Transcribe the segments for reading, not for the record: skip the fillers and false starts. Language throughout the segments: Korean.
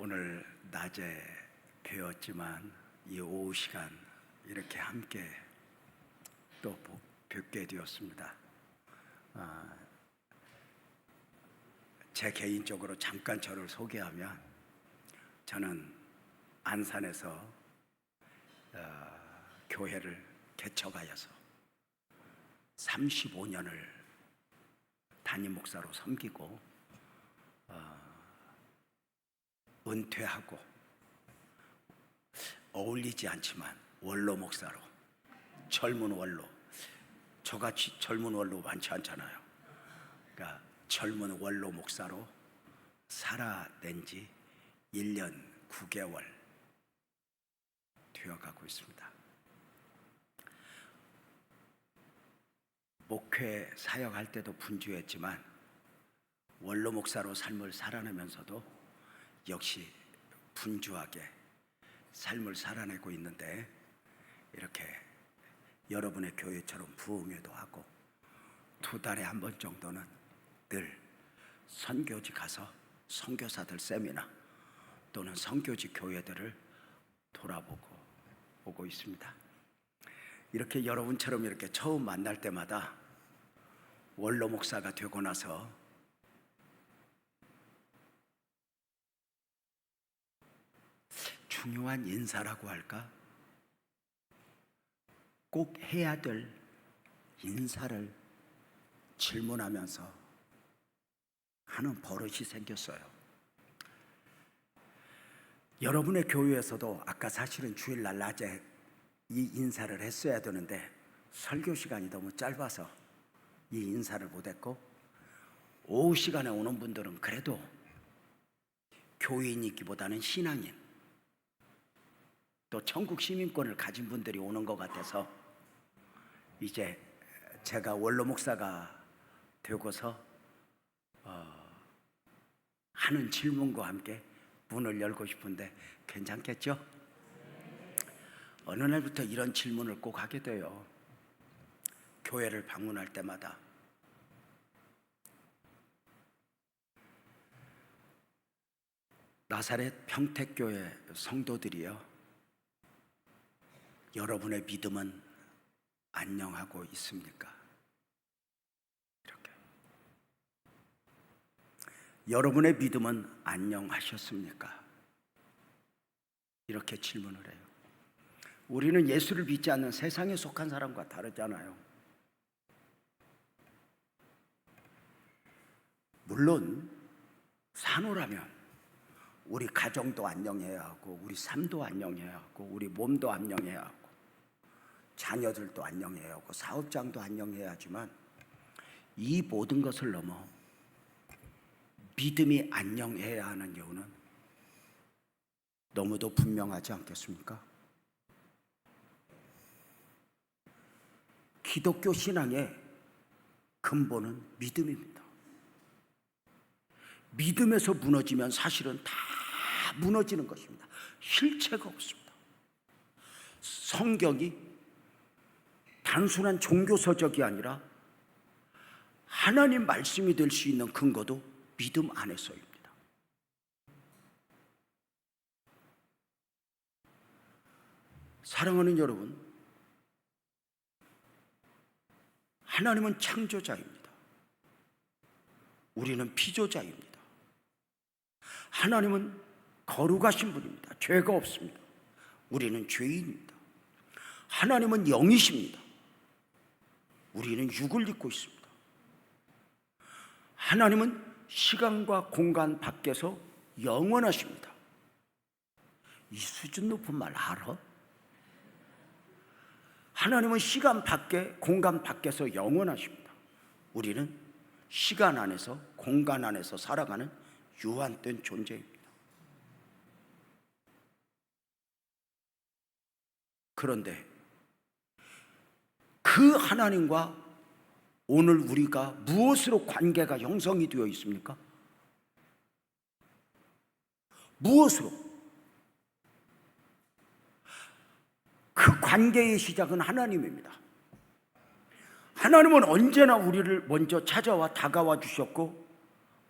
오늘 낮에 배웠지만 이 오후 시간 이렇게 함께 또 뵙게 되었습니다. 제 개인적으로 잠깐 저를 소개하면, 저는 안산에서 교회를 개척하여서 35년을 담임 목사로 섬기고 은퇴하고 어울리지 않지만 원로 목사로, 젊은 원로, 저같이 젊은 원로 많지 않잖아요. 그러니까 젊은 원로 목사로 살아낸 지 1년 9개월 되어가고 있습니다. 목회 사역할 때도 분주했지만 원로 목사로 삶을 살아내면서도 역시 분주하게 삶을 살아내고 있는데, 이렇게 여러분의 교회처럼 부흥회도 하고 2달에 한 번 정도는 늘 선교지 가서 선교사들 세미나 또는 선교지 교회들을 돌아보고 오고 있습니다. 이렇게 여러분처럼 이렇게 처음 만날 때마다 원로 목사가 되고 나서 중요한 인사라고 할까? 꼭 해야 될 인사를 질문하면서 하는 버릇이 생겼어요. 여러분의 교회에서도 아까 사실은 주일날 낮에 이 인사를 했어야 되는데 설교 시간이 너무 짧아서 이 인사를 못했고, 오후 시간에 오는 분들은 그래도 교인이기보다는 신앙인, 또 천국 시민권을 가진 분들이 오는 것 같아서 이제 제가 원로 목사가 되고서 하는 질문과 함께 문을 열고 싶은데 괜찮겠죠? 어느 날부터 이런 질문을 꼭 하게 돼요. 교회를 방문할 때마다. 나사렛 평택교회 성도들이요, 여러분의 믿음은 안녕하고 있습니까? 이렇게. 여러분의 믿음은 안녕하셨습니까? 이렇게 질문을 해요. 우리는 예수를 믿지 않는 세상에 속한 사람과 다르잖아요. 물론 산후라면 우리 가정도 안녕해야 하고, 우리 삶도 안녕해야 하고, 우리 몸도 안녕해야 하고, 자녀들도 안녕해야 하고, 사업장도 안녕해야 하지만 이 모든 것을 넘어 믿음이 안녕해야 하는 이유는 너무도 분명하지 않겠습니까? 기독교 신앙의 근본은 믿음입니다. 믿음에서 무너지면 사실은 다 무너지는 것입니다. 실체가 없습니다. 성경이 단순한 종교서적이 아니라 하나님 말씀이 될 수 있는 근거도 믿음 안에서입니다. 사랑하는 여러분, 하나님은 창조자입니다. 우리는 피조자입니다. 하나님은 거룩하신 분입니다. 죄가 없습니다. 우리는 죄인입니다. 하나님은 영이십니다. 우리는 육을 입고 있습니다. 하나님은 시간과 공간 밖에서 영원하십니다. 이 수준 높은 말 알아? 하나님은 시간 밖에, 공간 밖에서 영원하십니다. 우리는 시간 안에서, 공간 안에서 살아가는 유한된 존재입니다. 그런데 그 하나님과 오늘 우리가 무엇으로 관계가 형성이 되어 있습니까? 무엇으로? 그 관계의 시작은 하나님입니다. 하나님은 언제나 우리를 먼저 찾아와 다가와 주셨고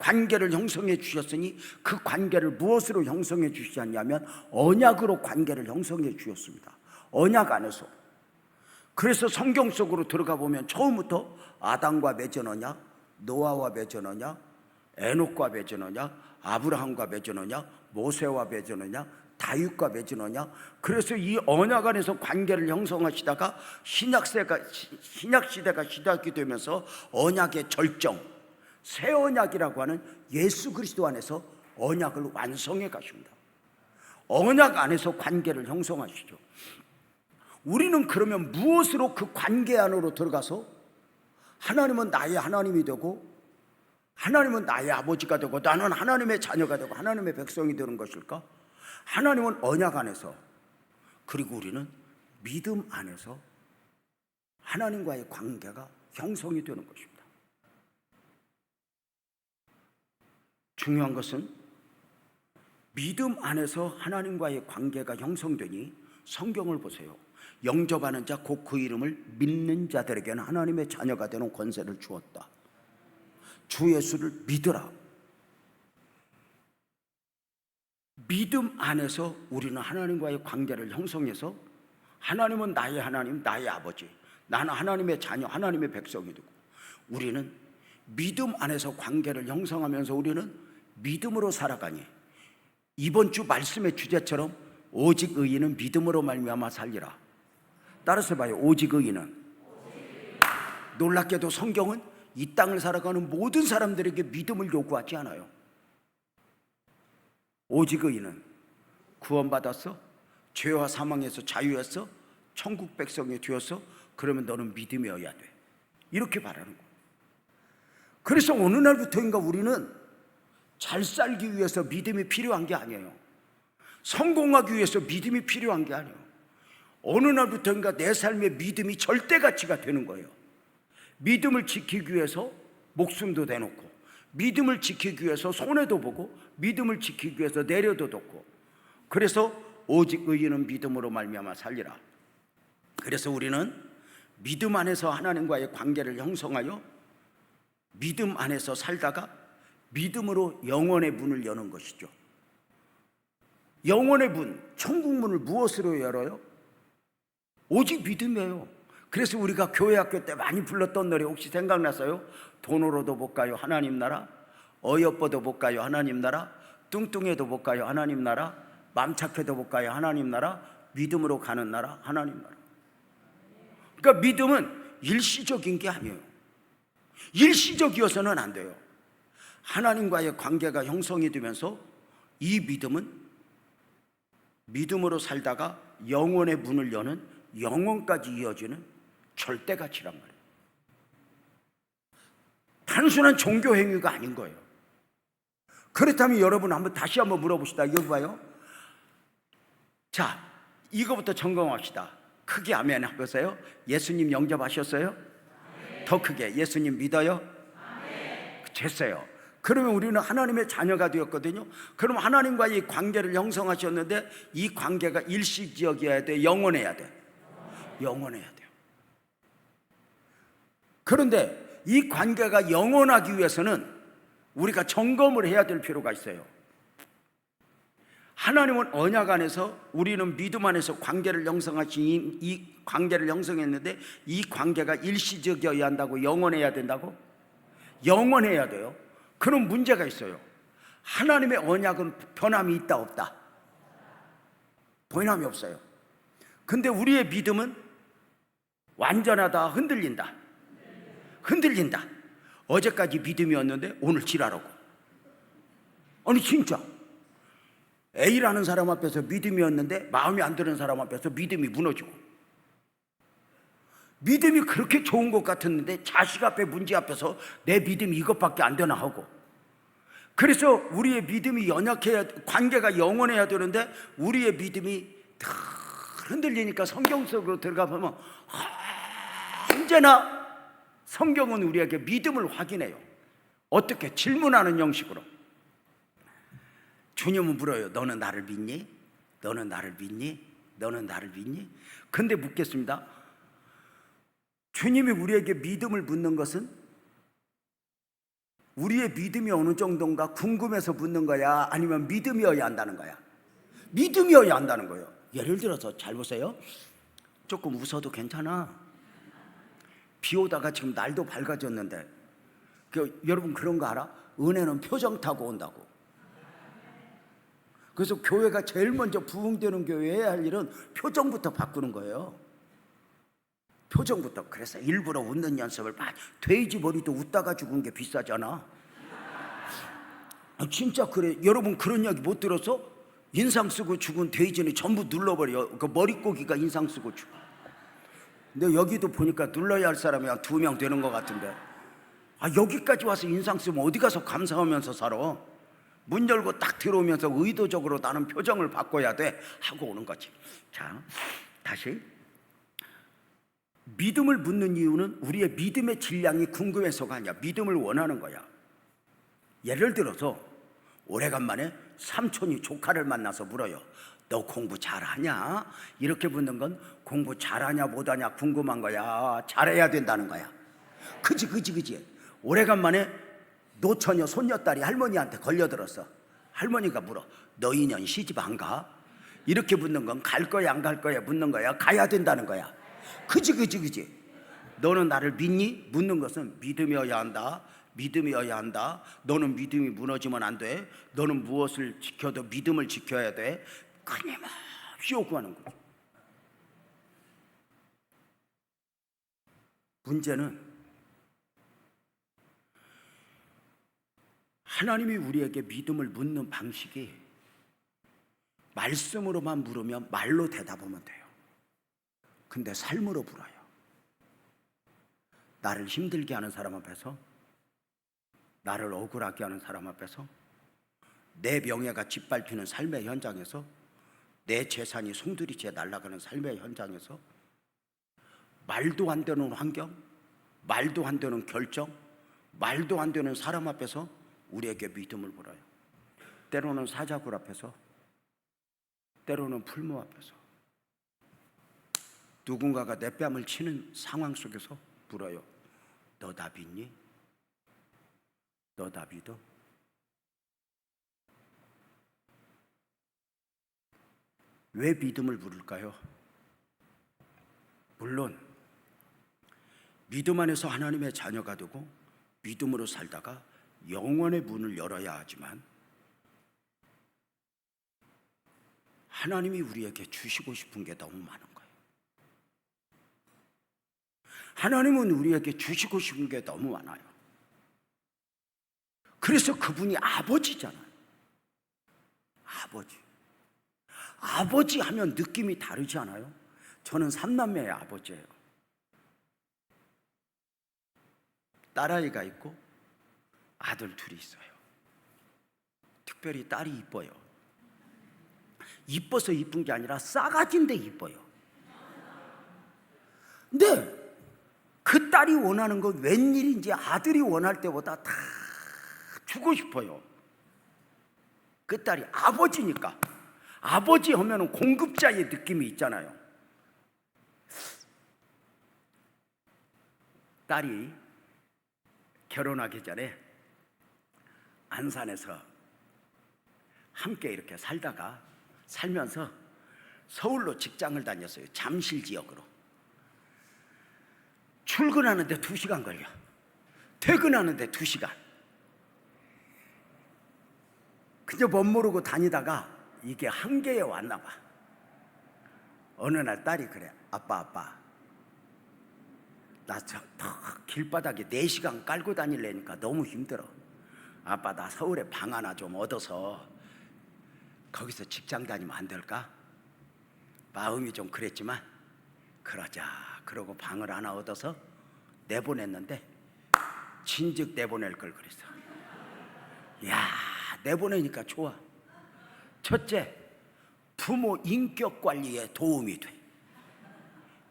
관계를 형성해 주셨으니 그 관계를 무엇으로 형성해 주셨냐면 언약으로 관계를 형성해 주셨습니다. 언약 안에서. 그래서 성경 속으로 들어가 보면 처음부터 아담과 맺은 언약, 노아와 맺은 언약, 에녹과 맺은 언약, 아브라함과 맺은 언약, 모세와 맺은 언약, 다윗과 맺은 언약. 그래서 이 언약 안에서 관계를 형성하시다가 신약 시대가 시작이 되면서 언약의 절정, 새 언약이라고 하는 예수 그리스도 안에서 언약을 완성해 가십니다. 언약 안에서 관계를 형성하시죠. 우리는 그러면 무엇으로 그 관계 안으로 들어가서 하나님은 나의 하나님이 되고 하나님은 나의 아버지가 되고 나는 하나님의 자녀가 되고 하나님의 백성이 되는 것일까? 하나님은 언약 안에서, 그리고 우리는 믿음 안에서 하나님과의 관계가 형성이 되는 것입니다. 중요한 것은 믿음 안에서 하나님과의 관계가 형성되니 성경을 보세요. 영접하는 자 곧 그 이름을 믿는 자들에게는 하나님의 자녀가 되는 권세를 주었다. 주 예수를 믿으라. 믿음 안에서 우리는 하나님과의 관계를 형성해서 하나님은 나의 하나님, 나의 아버지, 나는 하나님의 자녀, 하나님의 백성이 되고, 우리는 믿음 안에서 관계를 형성하면서 우리는 믿음으로 살아가니 이번 주 말씀의 주제처럼 오직 의인은 믿음으로 말미암아 살리라. 따라서 봐요. 오직 의인은. 놀랍게도 성경은 이 땅을 살아가는 모든 사람들에게 믿음을 요구하지 않아요. 오직 의인은 구원받았어? 죄와 사망에서 자유했어? 천국 백성이 되었어? 그러면 너는 믿음이어야 돼. 이렇게 바라는 거예요. 그래서 어느 날부터인가 우리는 잘 살기 위해서 믿음이 필요한 게 아니에요. 성공하기 위해서 믿음이 필요한 게 아니에요. 어느 날부터인가 내 삶의 믿음이 절대가치가 되는 거예요. 믿음을 지키기 위해서 목숨도 내놓고, 믿음을 지키기 위해서 손해도 보고, 믿음을 지키기 위해서 내려도 뒀고. 그래서 오직 의인은 믿음으로 말미암아 살리라. 그래서 우리는 믿음 안에서 하나님과의 관계를 형성하여 믿음 안에서 살다가 믿음으로 영원의 문을 여는 것이죠. 영원의 문, 천국 문을 무엇으로 열어요? 오직 믿음이에요. 그래서 우리가 교회 학교 때 많이 불렀던 노래 혹시 생각나서요? 돈으로도 못 가요 하나님 나라, 어여뻐도 못 가요 하나님 나라, 뚱뚱해도 못 가요 하나님 나라, 맘 착해도 못 가요 하나님 나라, 믿음으로 가는 나라 하나님 나라. 그러니까 믿음은 일시적인 게 아니에요. 일시적이어서는 안 돼요. 하나님과의 관계가 형성이 되면서 이 믿음은 믿음으로 살다가 영원의 문을 여는, 영원까지 이어지는 절대가치란 말이에요. 단순한 종교 행위가 아닌 거예요. 그렇다면 여러분 다시 한번 물어봅시다. 여기 봐요. 자, 이거부터 점검합시다. 크게 아멘 해보세요. 예수님 영접하셨어요? 아멘. 더 크게 예수님 믿어요? 아멘. 됐어요. 그러면 우리는 하나님의 자녀가 되었거든요. 그럼 하나님과의 관계를 형성하셨는데 이 관계가 일시적이어야 돼? 영원해야 돼? 영원해야 돼요. 그런데 이 관계가 영원하기 위해서는 우리가 점검을 해야 될 필요가 있어요. 하나님은 언약 안에서, 우리는 믿음 안에서 관계를 형성하신 이 관계를 형성했는데 이 관계가 일시적이어야 한다고? 영원해야 된다고? 영원해야 돼요. 그럼 문제가 있어요. 하나님의 언약은 변함이 있다 없다? 변함이 없어요. 근데 우리의 믿음은 완전하다, 흔들린다? 흔들린다. 어제까지 믿음이었는데 오늘 지랄하고. 아니 진짜 A라는 사람 앞에서 믿음이었는데 마음에 안 드는 사람 앞에서 믿음이 무너지고, 믿음이 그렇게 좋은 것 같았는데 자식 앞에, 문제 앞에서 내 믿음이 이것밖에 안 되나 하고. 그래서 우리의 믿음이 연약해야, 관계가 영원해야 되는데 우리의 믿음이 흔들리니까 성경 속으로 들어가 보면 언제나 성경은 우리에게 믿음을 확인해요. 어떻게? 질문하는 형식으로. 주님은 물어요. 너는 나를 믿니? 너는 나를 믿니? 너는 나를 믿니? 근데 묻겠습니다. 주님이 우리에게 믿음을 묻는 것은 우리의 믿음이 어느 정도인가 궁금해서 묻는 거야? 아니면 믿음이어야 한다는 거야? 믿음이어야 한다는 거예요. 예를 들어서 잘 보세요. 조금 웃어도 괜찮아. 비 오다가 지금 날도 밝아졌는데 여러분 그런 거 알아? 은혜는 표정 타고 온다고. 그래서 교회가 제일 먼저 부흥되는 교회에 해야 할 일은 표정부터 바꾸는 거예요. 표정부터. 그래서 일부러 웃는 연습을 막. 돼지 머리도 웃다가 죽은 게 비싸잖아. 진짜 그래. 여러분 그런 이야기 못 들었어? 인상 쓰고 죽은 돼지는 전부 눌러버려. 그 머릿고기가 인상 쓰고 죽어. 근데 여기도 보니까 눌러야 할 사람이 한 2명 되는 것 같은데, 여기까지 와서 인상 쓰면 어디 가서 감사하면서 살아? 문 열고 딱 들어오면서 의도적으로 나는 표정을 바꿔야 돼 하고 오는 거지. 자, 다시. 믿음을 묻는 이유는 우리의 믿음의 질량이 궁금해서가 아니야. 믿음을 원하는 거야. 예를 들어서 오래간만에 삼촌이 조카를 만나서 물어요. 너 공부 잘하냐? 이렇게 묻는 건 공부 잘하냐 못하냐 궁금한 거야. 잘해야 된다는 거야. 그지. 오래간만에 노처녀 손녀딸이 할머니한테 걸려들었어. 할머니가 물어. 너 인연 시집 안 가? 이렇게 묻는 건 갈 거야 안 갈 거야 묻는 거야. 가야 된다는 거야. 그지. 너는 나를 믿니? 묻는 것은 믿음이어야 한다. 믿음이어야 한다. 너는 믿음이 무너지면 안 돼. 너는 무엇을 지켜도 믿음을 지켜야 돼. 끊임없이 요구하는 거죠. 문제는 하나님이 우리에게 믿음을 묻는 방식이 말씀으로만 물으면 말로 대답하면 돼요. 근데 삶으로 물어요. 나를 힘들게 하는 사람 앞에서, 나를 억울하게 하는 사람 앞에서, 내 명예가 짓밟히는 삶의 현장에서, 내 재산이 송두리째 날아가는 삶의 현장에서, 말도 안 되는 환경, 말도 안 되는 결정, 말도 안 되는 사람 앞에서 우리에게 믿음을 물어요. 때로는 사자굴 앞에서, 때로는 풀무 앞에서, 누군가가 내 뺨을 치는 상황 속에서 물어요. 너 나 믿니? 너 나 믿어? 왜 믿음을 물을까요? 물론 믿음 안에서 하나님의 자녀가 되고 믿음으로 살다가 영원의 문을 열어야 하지만, 하나님이 우리에게 주시고 싶은 게 너무 많은 거예요. 하나님은 우리에게 주시고 싶은 게 너무 많아요. 그래서 그분이 아버지잖아요. 아버지 하면 느낌이 다르지 않아요? 저는 3남매의 아버지예요. 딸아이가 있고 아들 둘이 있어요. 특별히 딸이 이뻐요. 이뻐서 이쁜 게 아니라 싸가지인데 이뻐요. 근데 그 딸이 원하는 건 웬일인지 아들이 원할 때보다 다 주고 싶어요. 그 딸이 아버지니까. 아버지 하면은 공급자의 느낌이 있잖아요. 딸이 결혼하기 전에 안산에서 함께 이렇게 살면서 서울로 직장을 다녔어요. 잠실 지역으로. 출근하는데 2시간 걸려. 퇴근하는데 2시간. 그저 멋모르고 다니다가 이게 한계에 왔나 봐. 어느 날 딸이 그래. 아빠 나 저 길바닥에 4시간 깔고 다니려니까 너무 힘들어. 아빠 나 서울에 방 하나 좀 얻어서 거기서 직장 다니면 안 될까? 마음이 좀 그랬지만 그러자. 그러고 방을 하나 얻어서 내보냈는데 진즉 내보낼 걸 그랬어. 야, 내보내니까 좋아. 첫째, 부모 인격 관리에 도움이 돼.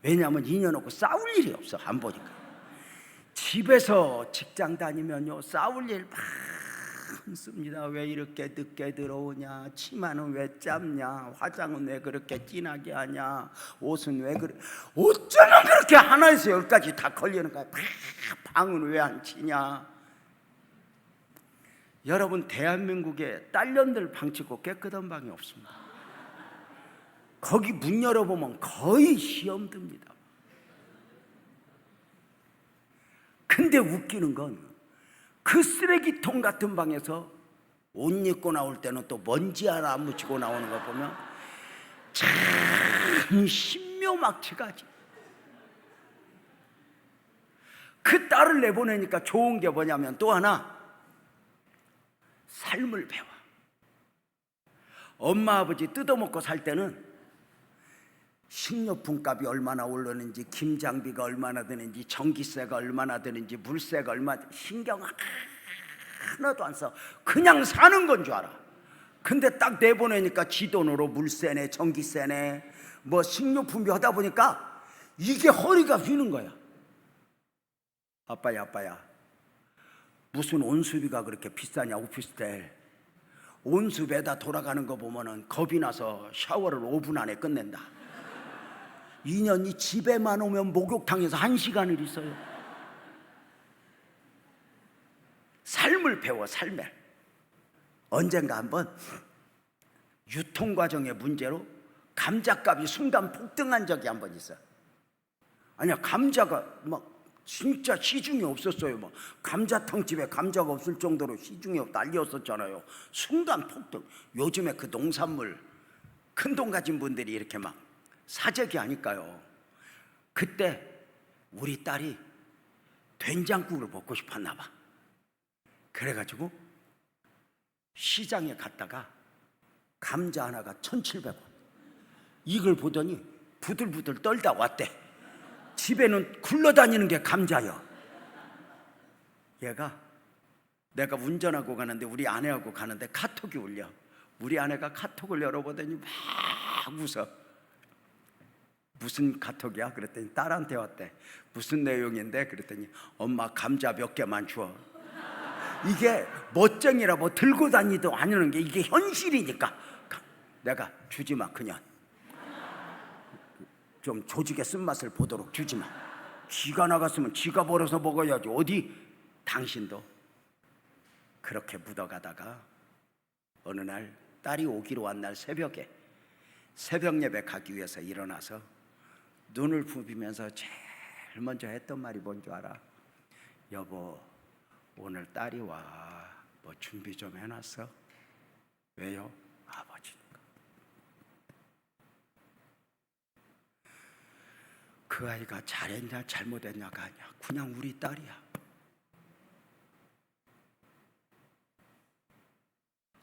왜냐하면 2년 없고 싸울 일이 없어. 안 보니까. 집에서 직장 다니면요 싸울 일 많습니다. 왜 이렇게 늦게 들어오냐, 치마는 왜 짧냐, 화장은 왜 그렇게 진하게 하냐, 옷은 왜 그래, 어쩌면 그렇게 하나에서 10가지 다 걸리는 거야. 방은 왜 안 치냐. 여러분, 대한민국에 딸년들 방 치고 깨끗한 방이 없습니다. 거기 문 열어보면 거의 시험 듭니다. 근데 웃기는 건 그 쓰레기통 같은 방에서 옷 입고 나올 때는 또 먼지 하나 안 묻히고 나오는 거 보면 참 신묘막측하지. 그 딸을 내보내니까 좋은 게 뭐냐면 또 하나, 삶을 배워. 엄마 아버지 뜯어먹고 살 때는 식료품 값이 얼마나 오르는지, 김장비가 얼마나 드는지, 전기세가 얼마나 드는지, 물세가 얼마나, 신경 하나도 안 써. 그냥 사는 건 줄 알아. 근데 딱 내보내니까 지 돈으로 물세네, 전기세네, 뭐 식료품비 하다 보니까 이게 허리가 휘는 거야. 아빠야, 무슨 온수비가 그렇게 비싸냐. 오피스텔 온수배다 돌아가는 거 보면은 겁이 나서 샤워를 5분 안에 끝낸다. 2년이 집에만 오면 목욕탕에서 1시간을 있어요. 삶을 배워. 삶에 언젠가 한번 유통과정의 문제로 감자값이 순간 폭등한 적이 한번 있어요. 아니야, 감자가 막 진짜 시중에 없었어요. 막 감자탕집에 감자가 없을 정도로 시중에 난리였었잖아요. 순간 폭등. 요즘에 그 농산물 큰 돈 가진 분들이 이렇게 막 사재기 하니까요. 그때 우리 딸이 된장국을 먹고 싶었나 봐. 그래가지고 시장에 갔다가 감자 하나가 1,700원. 이걸 보더니 부들부들 떨다 왔대. 집에는 굴러다니는 게 감자요. 얘가, 내가 운전하고 가는데 우리 아내하고 가는데 카톡이 울려. 우리 아내가 카톡을 열어보더니 막 웃어. 무슨 카톡이야? 그랬더니 딸한테 왔대. 무슨 내용인데? 그랬더니 엄마 감자 몇 개만 줘. 이게 멋쟁이라 뭐 들고 다니도 아니는 게 이게 현실이니까. 내가 주지 마, 그냥 좀 조직의 쓴맛을 보도록 주지 마. 지가 나갔으면 지가 벌어서 먹어야지. 어디 당신도. 그렇게 묻어가다가 어느 날 딸이 오기로 한 날 새벽에 새벽 예배 가기 위해서 일어나서 눈을 부비면서 제일 먼저 했던 말이 뭔 줄 알아? 여보, 오늘 딸이 와. 뭐 준비 좀 해놨어? 왜요? 아버지니까. 그 아이가 잘했냐 잘못했냐가 아니야. 그냥 우리 딸이야.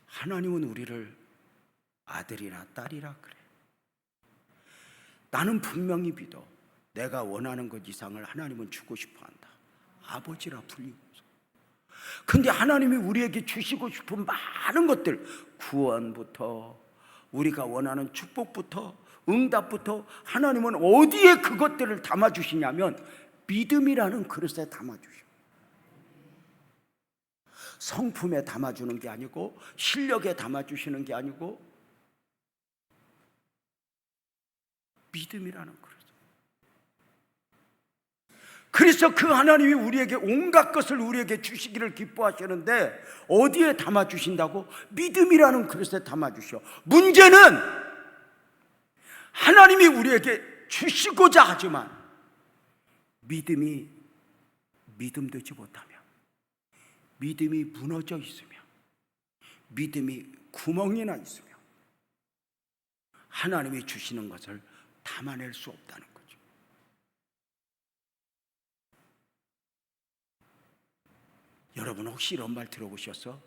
하나님은 우리를 아들이나 딸이라 그래. 나는 분명히 믿어. 내가 원하는 것 이상을 하나님은 주고 싶어 한다. 아버지라 불리고서. 근데 하나님이 우리에게 주시고 싶은 많은 것들, 구원부터 우리가 원하는 축복부터 응답부터 하나님은 어디에 그것들을 담아주시냐면 믿음이라는 그릇에 담아주셔. 성품에 담아주는 게 아니고 실력에 담아주시는 게 아니고 믿음이라는 그릇. 그래서 그 하나님이 우리에게 온갖 것을 우리에게 주시기를 기뻐하시는데 어디에 담아주신다고? 믿음이라는 그릇에 담아주셔. 문제는 하나님이 우리에게 주시고자 하지만 믿음이 믿음되지 못하며 믿음이 무너져 있으며 믿음이 구멍이 나 있으며 하나님이 주시는 것을 담아낼 수 없다는 거죠. 여러분 혹시 이런 말 들어보셨어?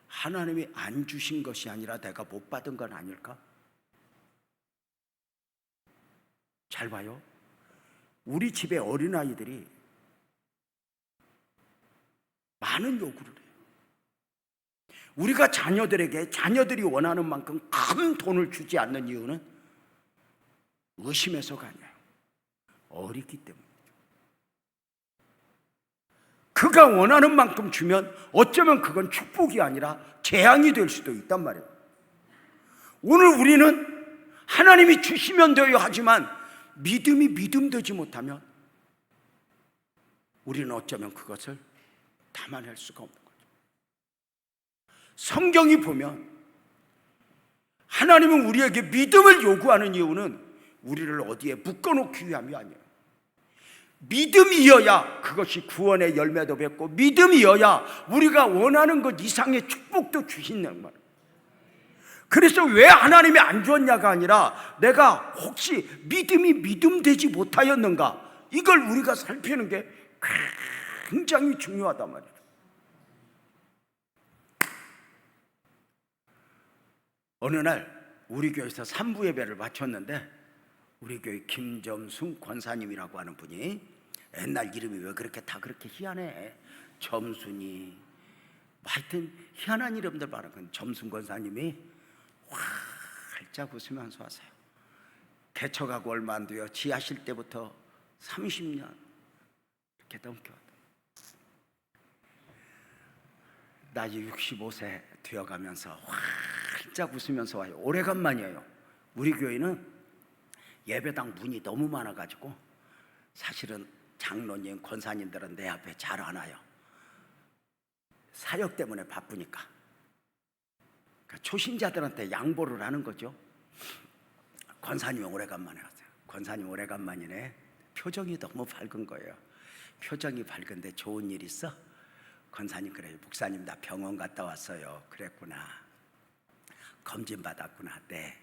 하나님이 안 주신 것이 아니라 내가 못 받은 건 아닐까? 잘 봐요. 우리 집에 어린아이들이 많은 요구를 해요. 우리가 자녀들이 원하는 만큼 큰 돈을 주지 않는 이유는 의심해서가 아니에요. 어리기 때문이죠. 그가 원하는 만큼 주면 어쩌면 그건 축복이 아니라 재앙이 될 수도 있단 말이에요. 오늘 우리는 하나님이 주시면 돼요 하지만 믿음이 믿음되지 못하면 우리는 어쩌면 그것을 담아낼 수가 없는 거죠. 성경이 보면 하나님은 우리에게 믿음을 요구하는 이유는 우리를 어디에 묶어놓기 위함이 아니에요. 믿음이어야 그것이 구원의 열매도 맺고, 믿음이어야 우리가 원하는 것 이상의 축복도 주신다는 말이에요. 그래서 왜 하나님이 안 주었냐가 아니라 내가 혹시 믿음이 믿음되지 못하였는가, 이걸 우리가 살피는 게 굉장히 중요하단 말이에요. 어느 날 우리 교회에서 3부 예배를 마쳤는데, 우리 교회 김점순 권사님이라고 하는 분이, 옛날 이름이 왜 그렇게 다 그렇게 희한해, 점순이, 하여튼 희한한 이름들 많은 건 점순 권사님이 활짝 웃으면서 하세요. 개척하고 얼마 안 돼요. 지하실 때부터 30년 이렇게 넘겨왔다. 나이 65세 되어가면서 활짝 웃으면서 와요. 오래간만이에요. 우리 교회는 예배당 문이 너무 많아가지고 사실은 장로님, 권사님들은 내 앞에 잘 안 와요. 사역 때문에 바쁘니까. 그러니까 초신자들한테 양보를 하는 거죠. 권사님이 오래간만에 왔어요. 권사님 오래간만이네. 표정이 너무 밝은 거예요. 표정이 밝은데 좋은 일 있어? 권사님 그래요. 목사님 나 병원 갔다 왔어요. 그랬구나. 검진 받았구나. 네.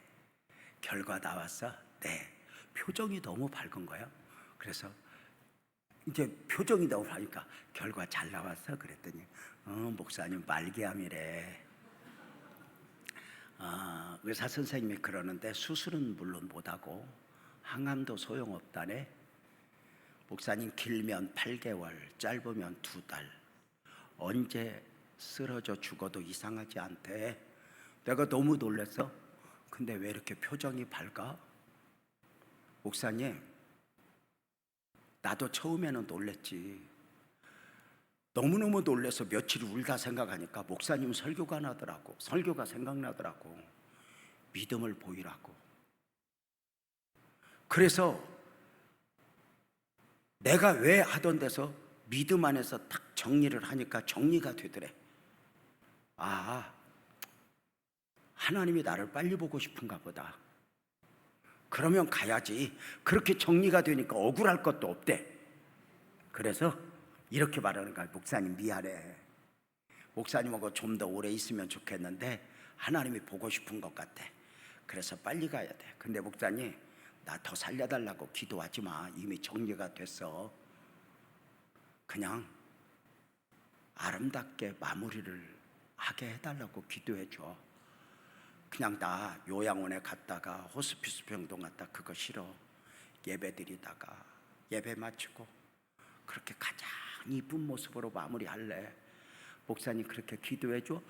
결과 나왔어? 네. 표정이 너무 밝은 거예요. 그래서 이제 표정이 너무 밝으니까 결과 잘 나왔어? 그랬더니 목사님 말기암이래. 의사 선생님이 그러는데 수술은 물론 못하고 항암도 소용없다네. 목사님 길면 8개월, 짧으면 2달. 언제 쓰러져 죽어도 이상하지 않대. 내가 너무 놀랐어. 근데 왜 이렇게 표정이 밝아? 목사님, 나도 처음에는 놀랬지. 너무너무 놀라서 며칠 울다 생각하니까 목사님 설교가 나더라고. 설교가 생각나더라고. 믿음을 보이라고. 그래서 내가 왜 하던 데서 믿음 안에서 딱 정리를 하니까 정리가 되더래. 하나님이 나를 빨리 보고 싶은가 보다. 그러면 가야지. 그렇게 정리가 되니까 억울할 것도 없대. 그래서 이렇게 말하는 거야. 목사님 미안해. 목사님하고 좀 더 오래 있으면 좋겠는데 하나님이 보고 싶은 것 같아. 그래서 빨리 가야 돼. 근데 목사님 나 더 살려달라고 기도하지 마. 이미 정리가 됐어. 그냥 아름답게 마무리를 하게 해달라고 기도해 줘. 그냥 나 요양원에 갔다가 호스피스 병동 갔다 그거 싫어. 예배 드리다가 예배 마치고 그렇게 가장 이쁜 모습으로 마무리할래. 목사님 그렇게 기도해 줘.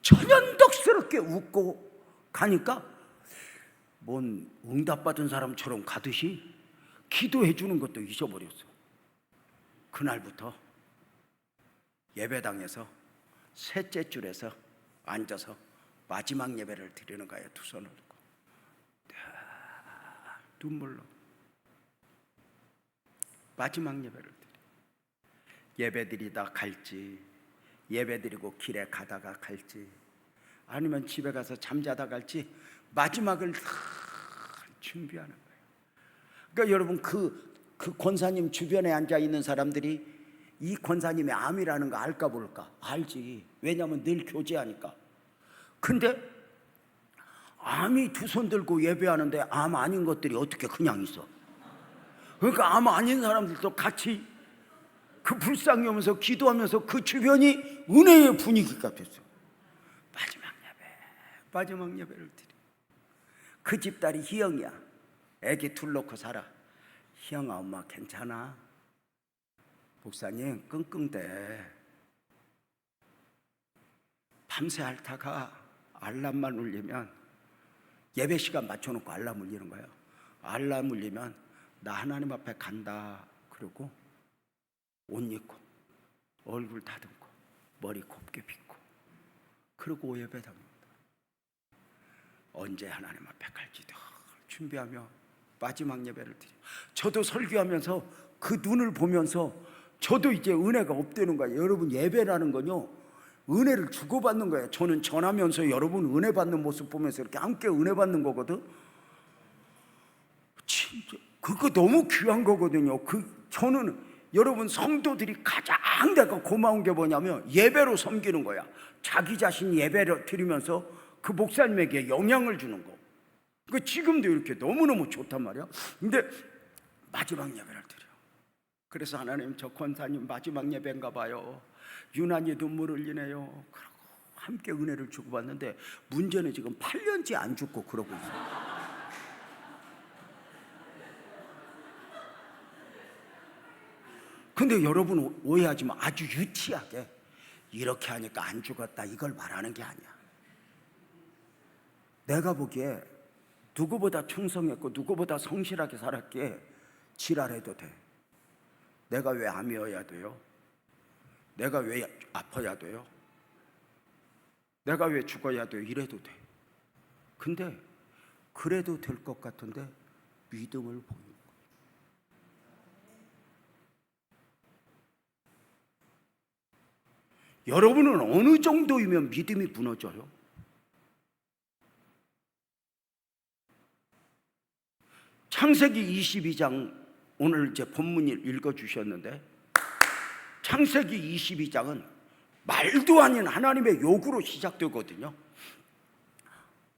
천연덕스럽게 웃고 가니까 뭔 응답받은 사람처럼 가듯이 기도해 주는 것도 잊어버렸어. 그날부터 예배당에서 셋째 줄에서 앉아서 마지막 예배를 드리는 거예요. 두 손을 들고 눈물로 마지막 예배를 드려. 예배 드리다 갈지, 예배 드리고 길에 가다가 갈지, 아니면 집에 가서 잠자다 갈지 마지막을 준비하는 거예요. 그러니까 여러분 그 권사님 주변에 앉아 있는 사람들이 이 권사님의 암이라는 거 알까 모를까? 알지. 왜냐하면 늘 교제하니까. 근데 암이 두 손 들고 예배하는데 암 아닌 것들이 어떻게 그냥 있어? 그러니까 암 아닌 사람들도 같이 그 불쌍히 오면서 기도하면서 그 주변이 은혜의 분위기가 됐어. 마지막 예배를 드려. 그 집딸이 희영이야. 애기 둘 놓고 살아. 희영아 엄마 괜찮아? 목사님 끙끙대. 밤새 앓다가 알람만 울리면 예배 시간 맞춰놓고 알람 울리는 거예요. 알람 울리면 나 하나님 앞에 간다. 그러고 옷 입고 얼굴 다듬고 머리 곱게 빗고 그러고 예배 답니다. 언제 하나님 앞에 갈지도 준비하며 마지막 예배를 드려. 저도 설교하면서 그 눈을 보면서 저도 이제 은혜가 없다는 거예요. 여러분 예배라는 건요 은혜를 주고받는 거예요. 저는 전하면서 여러분 은혜 받는 모습 보면서 이렇게 함께 은혜 받는 거거든. 진짜 그거 너무 귀한 거거든요. 저는 여러분 성도들이 가장 내가 고마운 게 뭐냐면 예배로 섬기는 거야. 자기 자신 예배를 드리면서 그 목사님에게 영향을 주는 거. 그 지금도 이렇게 너무너무 좋단 말이야. 근데 마지막 예배를 드려. 그래서 하나님, 저 권사님 마지막 예배인가 봐요. 유난히 눈물 흘리네요. 그러고 함께 은혜를 주고받는데 문제는 지금 8년째 안 죽고 그러고 있어요. 근데 여러분 오해하지 마. 아주 유치하게 이렇게 하니까 안 죽었다 이걸 말하는 게 아니야. 내가 보기에 누구보다 충성했고 누구보다 성실하게 살았기에 지랄해도 돼. 내가 왜 암이어야 돼요? 내가 왜 아파야 돼요? 내가 왜 죽어야 돼요? 이래도 돼. 근데 그래도 될 것 같은데 믿음을 보이는 거예요. 여러분은 어느 정도이면 믿음이 무너져요? 창세기 22장 오늘 이제 본문을 읽어주셨는데, 창세기 22장은 말도 아닌 하나님의 요구로 시작되거든요.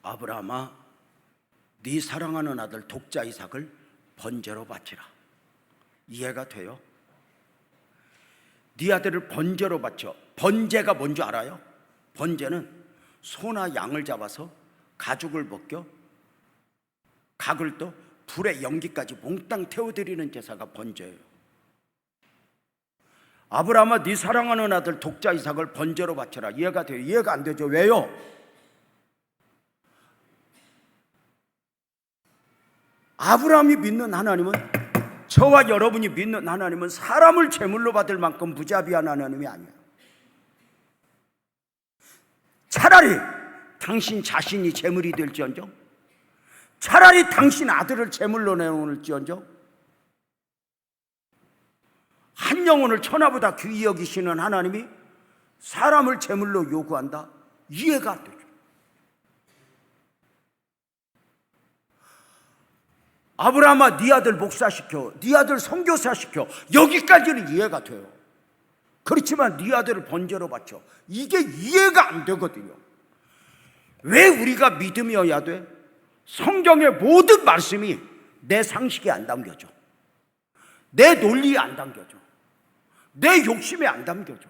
아브라함아, 네 사랑하는 아들 독자 이삭을 번제로 바치라. 이해가 돼요? 네 아들을 번제로 바쳐. 번제가 뭔지 알아요? 번제는 소나 양을 잡아서 가죽을 벗겨 각을 떠 불에 연기까지 몽땅 태워드리는 제사가 번제예요. 아브라함아, 네 사랑하는 아들 독자 이삭을 번제로 바쳐라. 이해가 돼요? 이해가 안 되죠? 왜요? 아브라함이 믿는 하나님은, 저와 여러분이 믿는 하나님은 사람을 제물로 받을 만큼 무자비한 하나님이 아니에요. 차라리 당신 자신이 제물이 될지언정, 차라리 당신 아들을 제물로 내놓을지언정, 한 영혼을 천하보다 귀히 여기시는 하나님이 사람을 제물로 요구한다? 이해가 안 되죠. 아브라함아, 네 아들 목사시켜, 네 아들 선교사시켜, 여기까지는 이해가 돼요. 그렇지만 네 아들을 번제로 바쳐, 이게 이해가 안 되거든요. 왜 우리가 믿음이어야 돼? 성경의 모든 말씀이 내 상식에 안 담겨져, 내 논리에 안 담겨져, 내 욕심에 안 담겨져.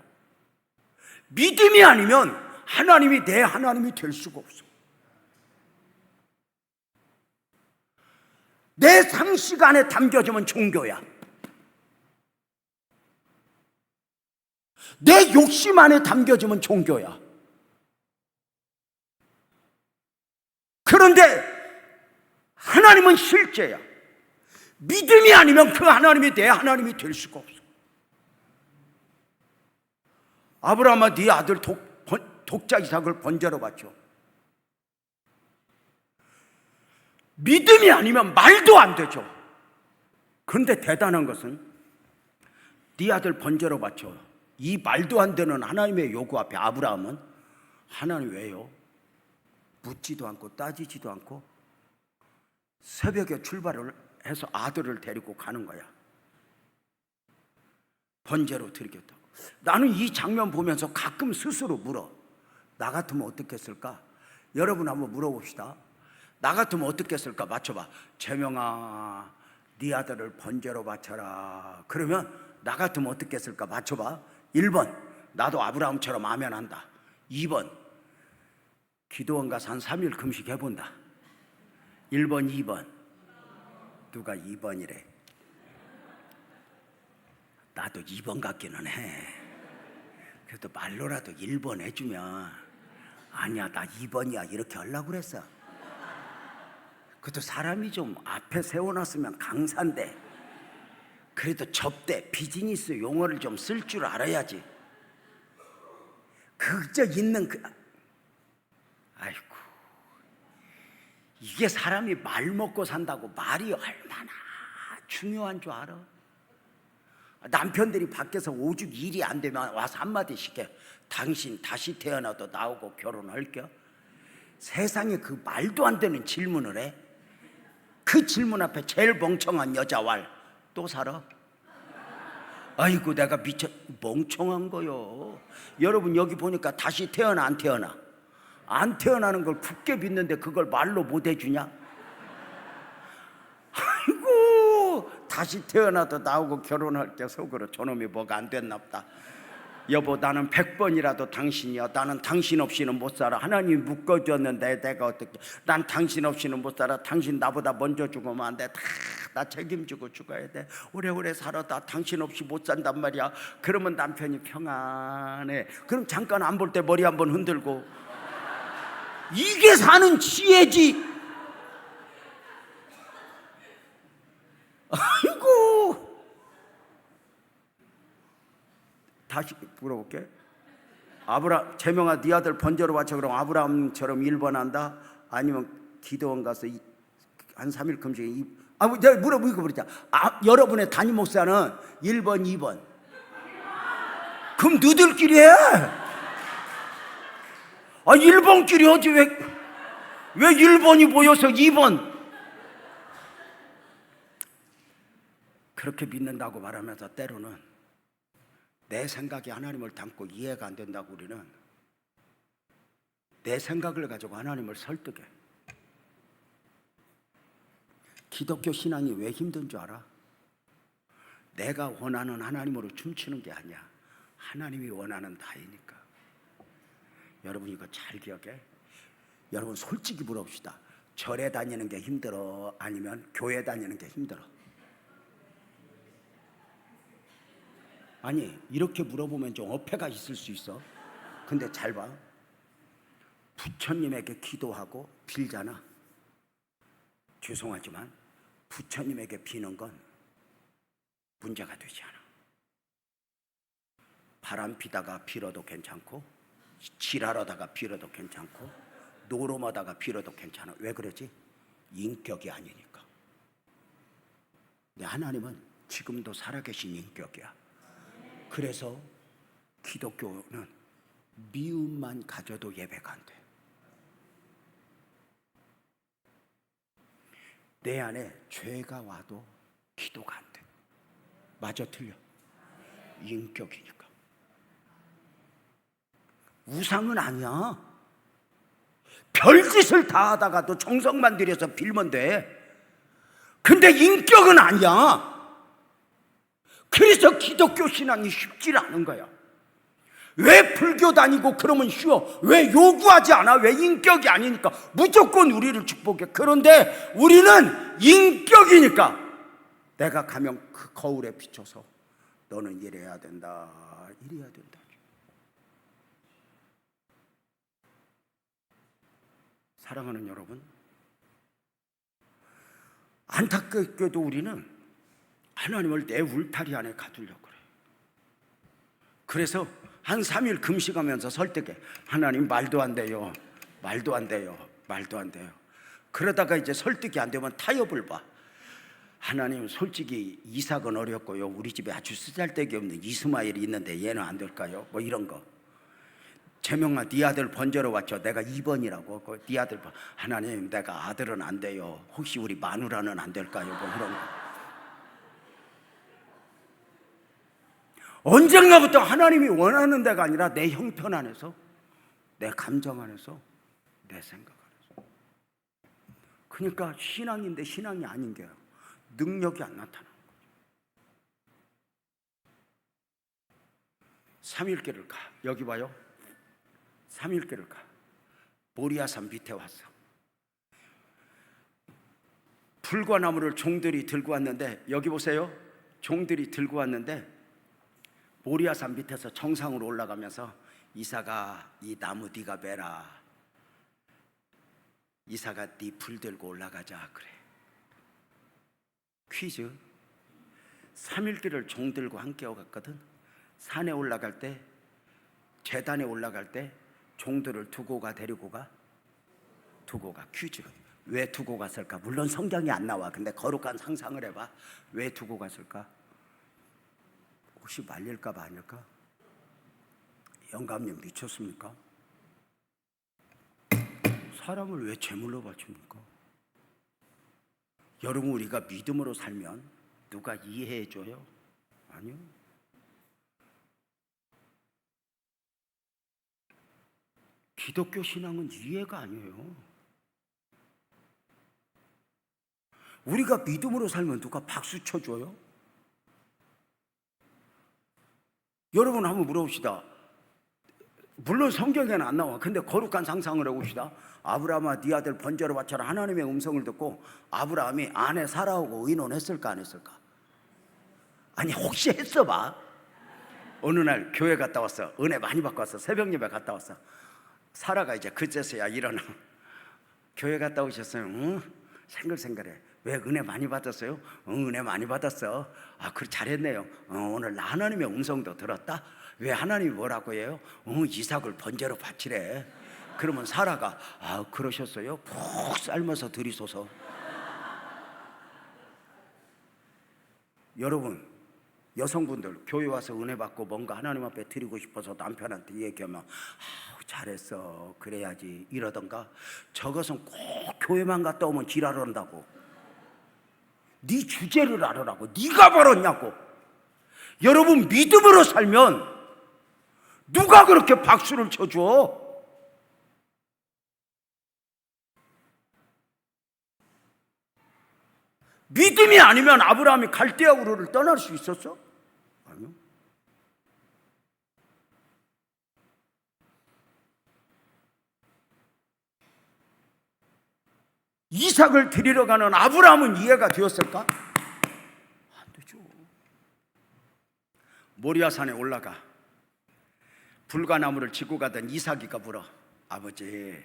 믿음이 아니면 하나님이 내 하나님이 될 수가 없어. 내 상식 안에 담겨지면 종교야. 내 욕심 안에 담겨지면 종교야. 그런데 하나님은 실제야. 믿음이 아니면 그 하나님이 내 하나님이 될 수가 없어. 아브라함아, 네 아들 독자 이삭을 번제로 바쳐. 믿음이 아니면 말도 안 되죠. 그런데 대단한 것은 네 아들 번제로 바쳐, 이 말도 안 되는 하나님의 요구 앞에 아브라함은 하나님 왜요? 묻지도 않고 따지지도 않고 새벽에 출발을 해서 아들을 데리고 가는 거야. 번제로 드리겠다고. 나는 이 장면 보면서 가끔 스스로 물어. 나 같으면 어떻게 했을까? 여러분 한번 물어봅시다. 나 같으면 어떻게 했을까? 맞춰봐. 재명아, 네 아들을 번제로 바쳐라. 그러면 나 같으면 어떻게 했을까? 맞춰봐. 1번, 나도 아브라함처럼 아멘 한다. 2번, 기도원 가서 한 3일 금식 해본다. 1번, 2번. 누가 2번이래? 나도 2번 같기는 해. 그래도 말로라도 1번 해주면, 아니야 나 2번이야 이렇게 하려고 그랬어. 그것도 사람이 좀 앞에 세워놨으면 강사인데, 그래도 접대 비즈니스 용어를 좀 쓸 줄 알아야지. 그저 있는 아이고, 이게 사람이 말 먹고 산다고 말이 얼마나 중요한 줄 알아? 남편들이 밖에서 오죽 일이 안 되면 와서 한마디씩 해. 당신 다시 태어나도 나오고 결혼할겨? 세상에 그 말도 안 되는 질문을 해. 그 질문 앞에 제일 멍청한 여자왈 또 살아? 아이고 내가 미쳐. 멍청한 거요. 여러분 여기 보니까 다시 태어나 안 태어나? 안 태어나는 걸 굳게 믿는데 그걸 말로 못 해주냐? 아이고 다시 태어나도 나오고 결혼할게. 속으로 저놈이 뭐가 안 됐나 보다. 여보 나는 100번이라도 당신이야. 나는 당신 없이는 못 살아. 하나님이 묶어줬는데 내가 어떻게. 난 당신 없이는 못 살아. 당신 나보다 먼저 죽으면 안 돼. 다 나 책임지고 죽어야 돼. 오래오래 살아다 당신 없이 못 산단 말이야. 그러면 남편이 평안해. 그럼 잠깐 안 볼 때 머리 한번 흔들고. 이게 사는 지혜지. 아이고. 다시 물어볼게. 제명아 네 아들 번제로 바쳐. 그럼 아브라함처럼 1번 한다? 아니면 기도원 가서 한 3일 금식에 내가 물어보고 그러자. 여러분의 담임 목사는 1번 2번. 그럼 너희들끼리 해. 1번끼리 하지. 왜 1번이 보여서 2번. 그렇게 믿는다고 말하면서 때로는 내 생각이 하나님을 닮고 이해가 안 된다고 우리는 내 생각을 가지고 하나님을 설득해. 기독교 신앙이 왜 힘든 줄 알아? 내가 원하는 하나님으로 춤추는 게 아니야. 하나님이 원하는 나이니까. 여러분 이거 잘 기억해. 여러분 솔직히 물어봅시다. 절에 다니는 게 힘들어? 아니면 교회 다니는 게 힘들어? 아니 이렇게 물어보면 좀 어폐가 있을 수 있어. 근데 잘 봐. 부처님에게 기도하고 빌잖아. 죄송하지만 부처님에게 비는 건 문제가 되지 않아. 바람 피다가 빌어도 괜찮고, 지랄하다가 빌어도 괜찮고, 노름하다가 빌어도 괜찮아. 왜 그러지? 인격이 아니니까. 근데 하나님은 지금도 살아계신 인격이야. 그래서 기독교는 미움만 가져도 예배가 안 돼. 내 안에 죄가 와도 기도가 안 돼. 맞아 틀려? 인격이니까. 우상은 아니야. 별짓을 다 하다가도 정성만 들여서 빌면 돼. 근데 인격은 아니야. 그래서 기독교 신앙이 쉽지 않은 거야. 왜 불교 다니고 그러면 쉬워? 왜 요구하지 않아? 왜 인격이 아니니까 무조건 우리를 축복해. 그런데 우리는 인격이니까 내가 가면 그 거울에 비춰서 너는 이래야 된다, 이래야 된다. 사랑하는 여러분, 안타깝게도 우리는 하나님을 내 울타리 안에 가두려고 그래. 그래서 한 3일 금식하면서 설득해. 하나님 말도 안 돼요. 말도 안 돼요. 말도 안 돼요. 그러다가 이제 설득이 안 되면 타협을 봐. 하나님 솔직히 이삭은 어렵고요. 우리 집에 아주 쓰잘데기 없는 이스마엘이 있는데 얘는 안 될까요? 뭐 이런 거. 제명아 네 아들 번제로 왔죠. 내가 2번이라고. 네 아들 하나님 내가 아들은 안 돼요. 혹시 우리 마누라는 안 될까요? 뭐 이런 거. 언젠가부터 하나님이 원하는 데가 아니라 내 형편 안에서, 내 감정 안에서, 내 생각 안에서. 그러니까 신앙인데 신앙이 아닌 게요. 능력이 안 나타나는 거죠. 3일길을 가. 여기 봐요. 3일길을 가. 모리아산 밑에 왔어. 풀과 나무를 종들이 들고 왔는데, 여기 보세요. 종들이 들고 왔는데 모리아산 밑에서 정상으로 올라가면서 이삭아 이 나무 네가 베라. 이삭아 네 불 들고 올라가자 그래. 퀴즈. 3일길을 종 들고 함께 오갔거든. 산에 올라갈 때, 제단에 올라갈 때 종들을 두고 가 데리고 가? 두고 가. 퀴즈. 왜 두고 갔을까? 물론 성경이 안 나와. 근데 거룩한 상상을 해봐. 왜 두고 갔을까? 혹시 말릴까 봐 아닐까? 영감님 미쳤습니까? 사람을 왜 제물로 바칩니까? 여러분, 우리가 믿음으로 살면 누가 이해해줘요? 아니요. 기독교 신앙은 이해가 아니에요. 우리가 믿음으로 살면 누가 박수 쳐줘요? 여러분 한번 물어봅시다. 물론 성경에는 안 나와. 근데 거룩한 상상을 해봅시다. 아브라함아, 네 아들 번제로 바쳐라. 하나님의 음성을 듣고 아브라함이 아내 사라하고 의논했을까 안 했을까? 아니, 혹시 했어 봐. 어느 날 교회 갔다 왔어. 은혜 많이 받고 왔어. 새벽 예배 갔다 왔어. 사라가 이제 그제서야 일어나. 교회 갔다 오셨어요? 응? 생글생글해. 왜 은혜 많이 받았어요? 응, 은혜 많이 받았어. 아, 그래, 잘했네요. 오늘 나 하나님의 음성도 들었다. 왜 하나님이 뭐라고 해요? 이삭을 번제로 바치래. 그러면 사라가 아, 그러셨어요? 푹 삶아서 드리소서. 여러분, 여성분들 교회 와서 은혜 받고 뭔가 하나님 앞에 드리고 싶어서 남편한테 얘기하면 아, 잘했어, 그래야지 이러던가, 저것은 꼭 교회만 갔다 오면 지랄한다고. 네 주제를 알으라고. 네가 벌었냐고. 여러분, 믿음으로 살면 누가 그렇게 박수를 쳐줘? 믿음이 아니면 아브라함이 갈대아 우르를 떠날 수 있었어? 아니요. 이삭을 드리러 가는 아브라함은 이해가 되었을까? 안 되죠. 모리아산에 올라가 불과나무를 지고 가던 이삭이가 물어. 아버지,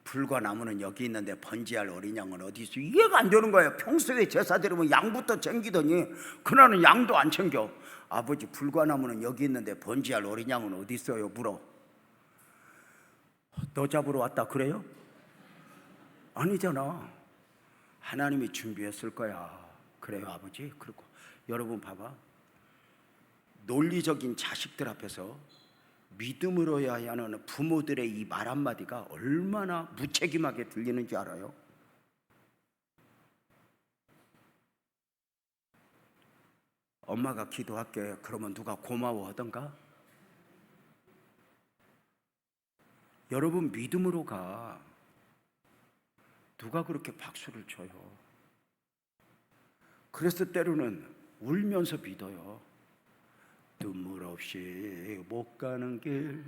불과나무는 여기 있는데 번제할 어린 양은 어디 있어? 이해가 안 되는 거예요. 평소에 제사 드리면 양부터 챙기더니 그날은 양도 안 챙겨. 아버지, 불과나무는 여기 있는데 번제할 어린 양은 어디 있어요? 물어. 너 잡으러 왔다 그래요? 아니잖아. 하나님이 준비했을 거야. 그래요, 아버지? 그리고 여러분 봐봐. 논리적인 자식들 앞에서 믿음으로 해야 하는 부모들의 이 말 한마디가 얼마나 무책임하게 들리는지 알아요? 엄마가 기도할게. 그러면 누가 고마워하던가? 여러분, 믿음으로 가. 누가 그렇게 박수를 쳐요? 그래서 때로는 울면서 믿어요. 눈물 없이 못 가는 길,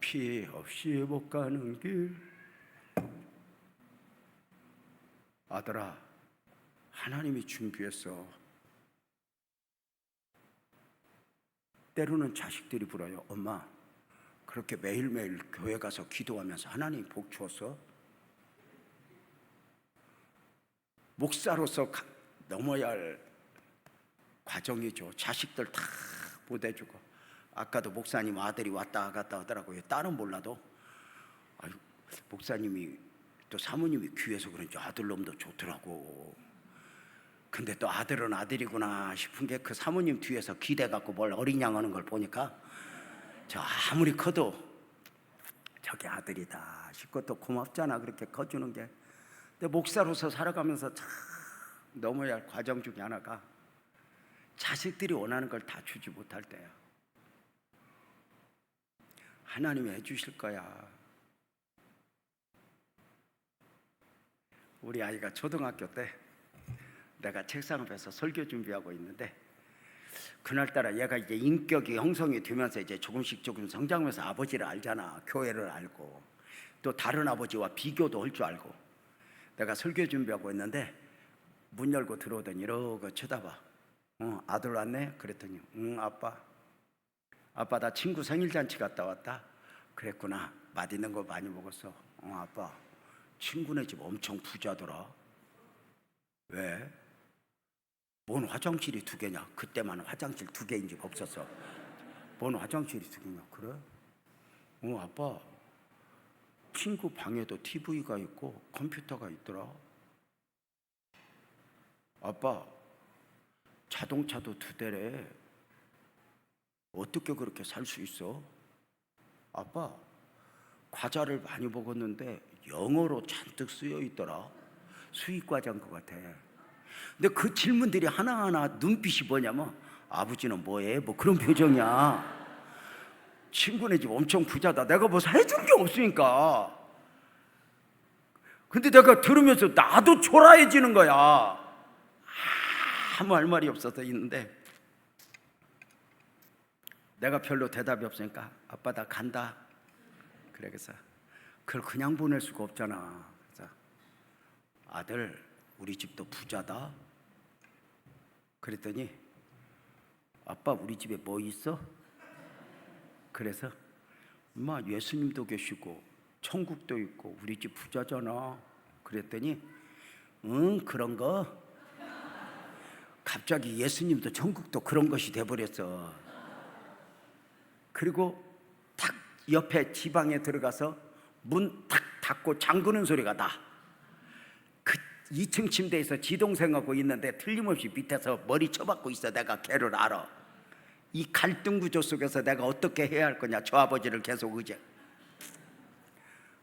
피 없이 못 가는 길. 아들아, 하나님이 준비했어. 때로는 자식들이 불어요. 엄마, 그렇게 매일매일 교회 가서 기도하면서 하나님이 복 주었어? 목사로서 넘어야 할 과정이죠. 자식들 다 보내주고. 아까도 목사님 아들이 왔다 갔다 하더라고요. 딸은 몰라도 아유, 목사님이 또 사모님이 귀해서 그런지 아들놈도 좋더라고. 근데 또 아들은 아들이구나 싶은 게 그 사모님 뒤에서 기대갖고 뭘 어린 양 하는 걸 보니까 저 아무리 커도 저게 아들이다 싶고 또 고맙잖아, 그렇게 커주는 게. 근데 목사로서 살아가면서 참 넘어야 할 과정 중에 하나가 자식들이 원하는 걸 다 주지 못할 때야. 하나님이 해주실 거야. 우리 아이가 초등학교 때 내가 책상 앞에서 설교 준비하고 있는데 그날따라 얘가 이제 인격이 형성이 되면서 이제 조금씩 성장하면서 아버지를 알잖아. 교회를 알고 또 다른 아버지와 비교도 할 줄 알고. 내가 설교 준비하고 있는데 문 열고 들어오더니 이러고 쳐다봐. 아들 왔네? 그랬더니 아빠 나 친구 생일잔치 갔다 왔다. 그랬구나. 맛있는 거 많이 먹었어. 아빠, 친구네 집 엄청 부자더라. 왜? 뭔 화장실이 2개냐? 그때만 화장실 2개인 집 없었어. 뭔 화장실이 2개냐? 그래? 아빠, 친구 방에도 TV가 있고 컴퓨터가 있더라. 아빠, 자동차도 2대래. 어떻게 그렇게 살 수 있어? 아빠, 과자를 많이 먹었는데 영어로 잔뜩 쓰여 있더라. 수의과자인 것 같아. 근데 그 질문들이 하나하나 눈빛이 뭐냐면, 아버지는 뭐해? 뭐 그런 표정이야. 친구네 집 엄청 부자다. 내가 뭐 해준 게 없으니까. 근데 내가 들으면서 나도 초라해지는 거야. 아무 할 말이 없어서 있는데, 내가 별로 대답이 없으니까 아빠 나 간다. 그래서 그걸 그냥 보낼 수가 없잖아. 그래서 아들, 우리 집도 부자다. 그랬더니 아빠, 우리 집에 뭐 있어? 그래서 엄마, 예수님도 계시고 천국도 있고 우리 집 부자잖아. 그랬더니 응, 그런 거? 갑자기 예수님도 천국도 그런 것이 돼버렸어. 그리고 탁 옆에 지방에 들어가서 문 탁 닫고 잠그는 소리가 나. 그 2층 침대에서 지동생하고 있는데 틀림없이 밑에서 머리 쳐박고 있어. 내가 걔를 알아. 이 갈등 구조 속에서 내가 어떻게 해야 할 거냐. 저 아버지를 계속 의제.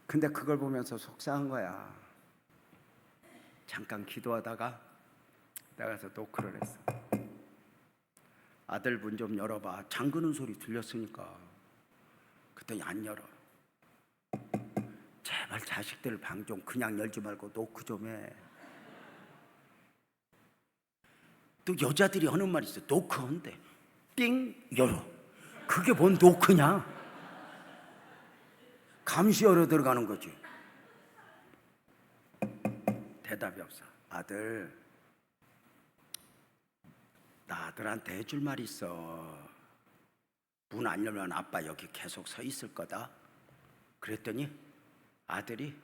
근데 그걸 보면서 속상한 거야. 잠깐 기도하다가 나가서 노크를 했어. 아들, 문 좀 열어봐. 잠그는 소리 들렸으니까. 그랬더니 안 열어. 제발 자식들 방 좀 그냥 열지 말고 노크 좀 해. 또 여자들이 하는 말이 있어. 노크 한대. 띵 열어. 그게 뭔 노크냐? 감시 열어 들어가는 거지. 대답이 없어. 아들, 나 아들한테 해줄 말 있어. 문 안 열면 아빠 여기 계속 서 있을 거다. 그랬더니 아들이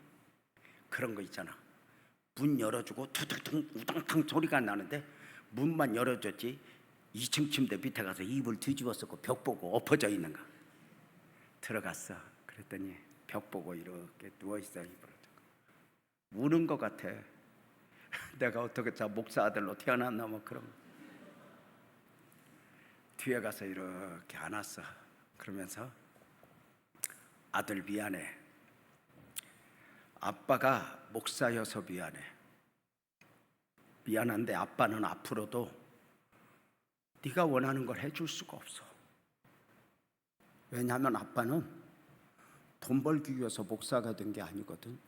그런 거 있잖아. 문 열어주고 투둑퉁 우당탕 소리가 나는데 문만 열어줬지 2층 침대 밑에 가서 이불 뒤집어 쓰고 벽 보고 엎어져 있는 거. 들어갔어. 그랬더니 벽 보고 이렇게 누워있어. 이불을 두고 우는 것 같아. 내가 어떻게 저 목사 아들로 태어났나 뭐 그런 거. 뒤에 가서 이렇게 안았어. 그러면서 아들 미안해. 아빠가 목사여서 미안해. 미안한데 아빠는 앞으로도 네가 원하는 걸 해줄 수가 없어. 왜냐하면 아빠는 돈 벌기 위해서 목사가 된 게 아니거든.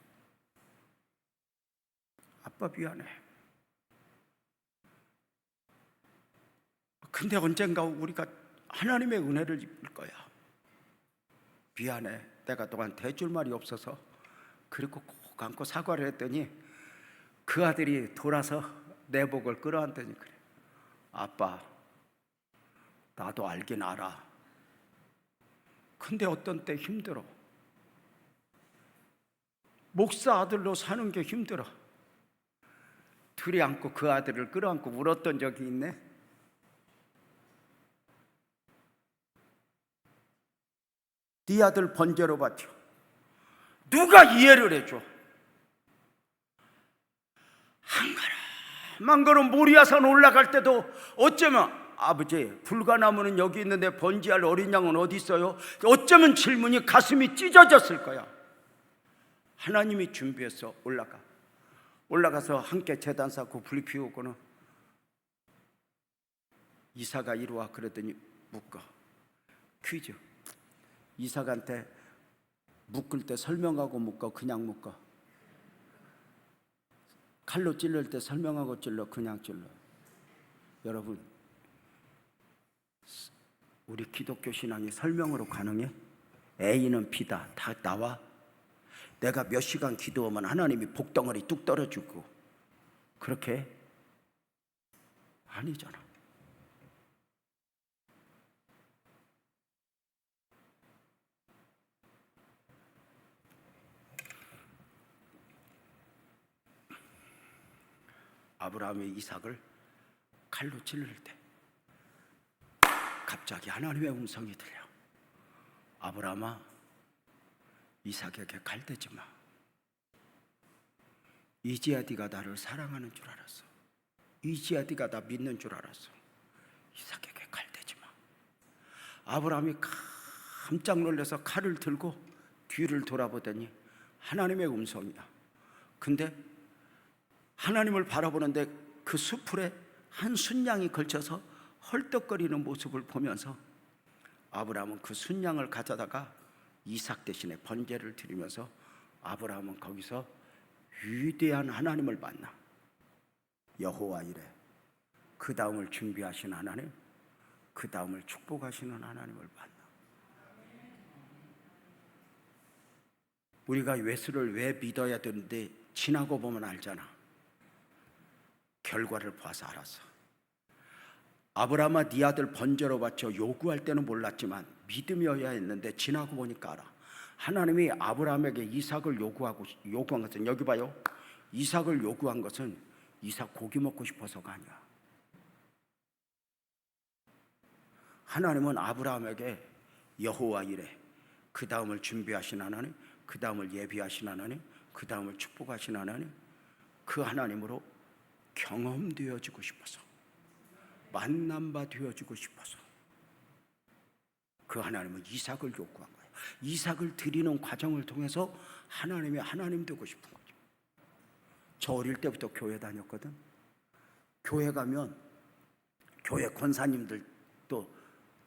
아빠 미안해. 근데 언젠가 우리가 하나님의 은혜를 입을 거야. 미안해. 내가 너한테 해줄 말이 없어서. 그리고 꼭 안고 사과를 했더니 그 아들이 돌아서 내 목을 끌어안더니 그래. 아빠, 나도 알긴 알아. 근데 어떤 때 힘들어. 목사 아들로 사는 게 힘들어. 들이안고 그 아들을 끌어안고 울었던 적이 있네. 네 아들 번제로 바쳐. 누가 이해를 해줘? 한 걸음 한 걸음 모리아산 올라갈 때도 어쩌면 아버지, 불가나무는 여기 있는데 번제할 어린 양은 어디 있어요? 어쩌면 질문이 가슴이 찢어졌을 거야. 하나님이 준비해서 올라가서 함께 제단 쌓고 불 피우고는 이삭아 이리 와. 그랬더니 묶어. 퀴즈. 이삭한테 묶을 때 설명하고 묶어, 그냥 묶어? 칼로 찔릴 때 설명하고 찔러, 그냥 찔러? 여러분, 우리 기독교 신앙이 설명으로 가능해? A는 B다. 다 나와? 내가 몇 시간 기도하면 하나님이 복덩어리 뚝 떨어지고 그렇게 해? 아니잖아. 아브라함이 이삭을 칼로 찔릴 때 갑자기 하나님의 음성이 들려. 아브라함아, 이삭에게 칼 대지 마. 이제야 네가 나를 사랑하는 줄 알았어. 이제야 네가 나 믿는 줄 알았어. 이삭에게 칼 대지 마. 아브라함이 깜짝 놀라서 칼을 들고 뒤를 돌아보더니 하나님의 음성이야. 근데 하나님을 바라보는데 그 수풀에 한 순양이 걸쳐서 헐떡거리는 모습을 보면서 아브라함은 그 순양을 가져다가 이삭 대신에 번제를 드리면서 아브라함은 거기서 위대한 하나님을 만나. 여호와 이레, 그 다음을 준비하신 하나님, 그 다음을 축복하시는 하나님을 만나. 우리가 예수를 왜 믿어야 되는데 지나고 보면 알잖아. 결과를 봐서 알았어. 아브라함아, 네 아들 번제로 바쳐 요구할 때는 몰랐지만 믿음이어야 했는데 지나고 보니까 알아. 하나님이 아브라함에게 이삭을 요구한 것은, 여기 봐요, 이삭을 요구한 것은 이삭 고기 먹고 싶어서가 아니야. 하나님은 아브라함에게 여호와 이레, 그 다음을 준비하신 하나님, 그 다음을 예비하신 하나님, 그 다음을 축복하신 하나님, 그 하나님으로 경험되어지고 싶어서, 만남바 되어지고 싶어서 그 하나님은 이삭을 요구한 거예요. 이삭을 드리는 과정을 통해서 하나님의 하나님 되고 싶은 거죠. 저 어릴 때부터 교회 다녔거든. 교회 가면 교회 권사님들 또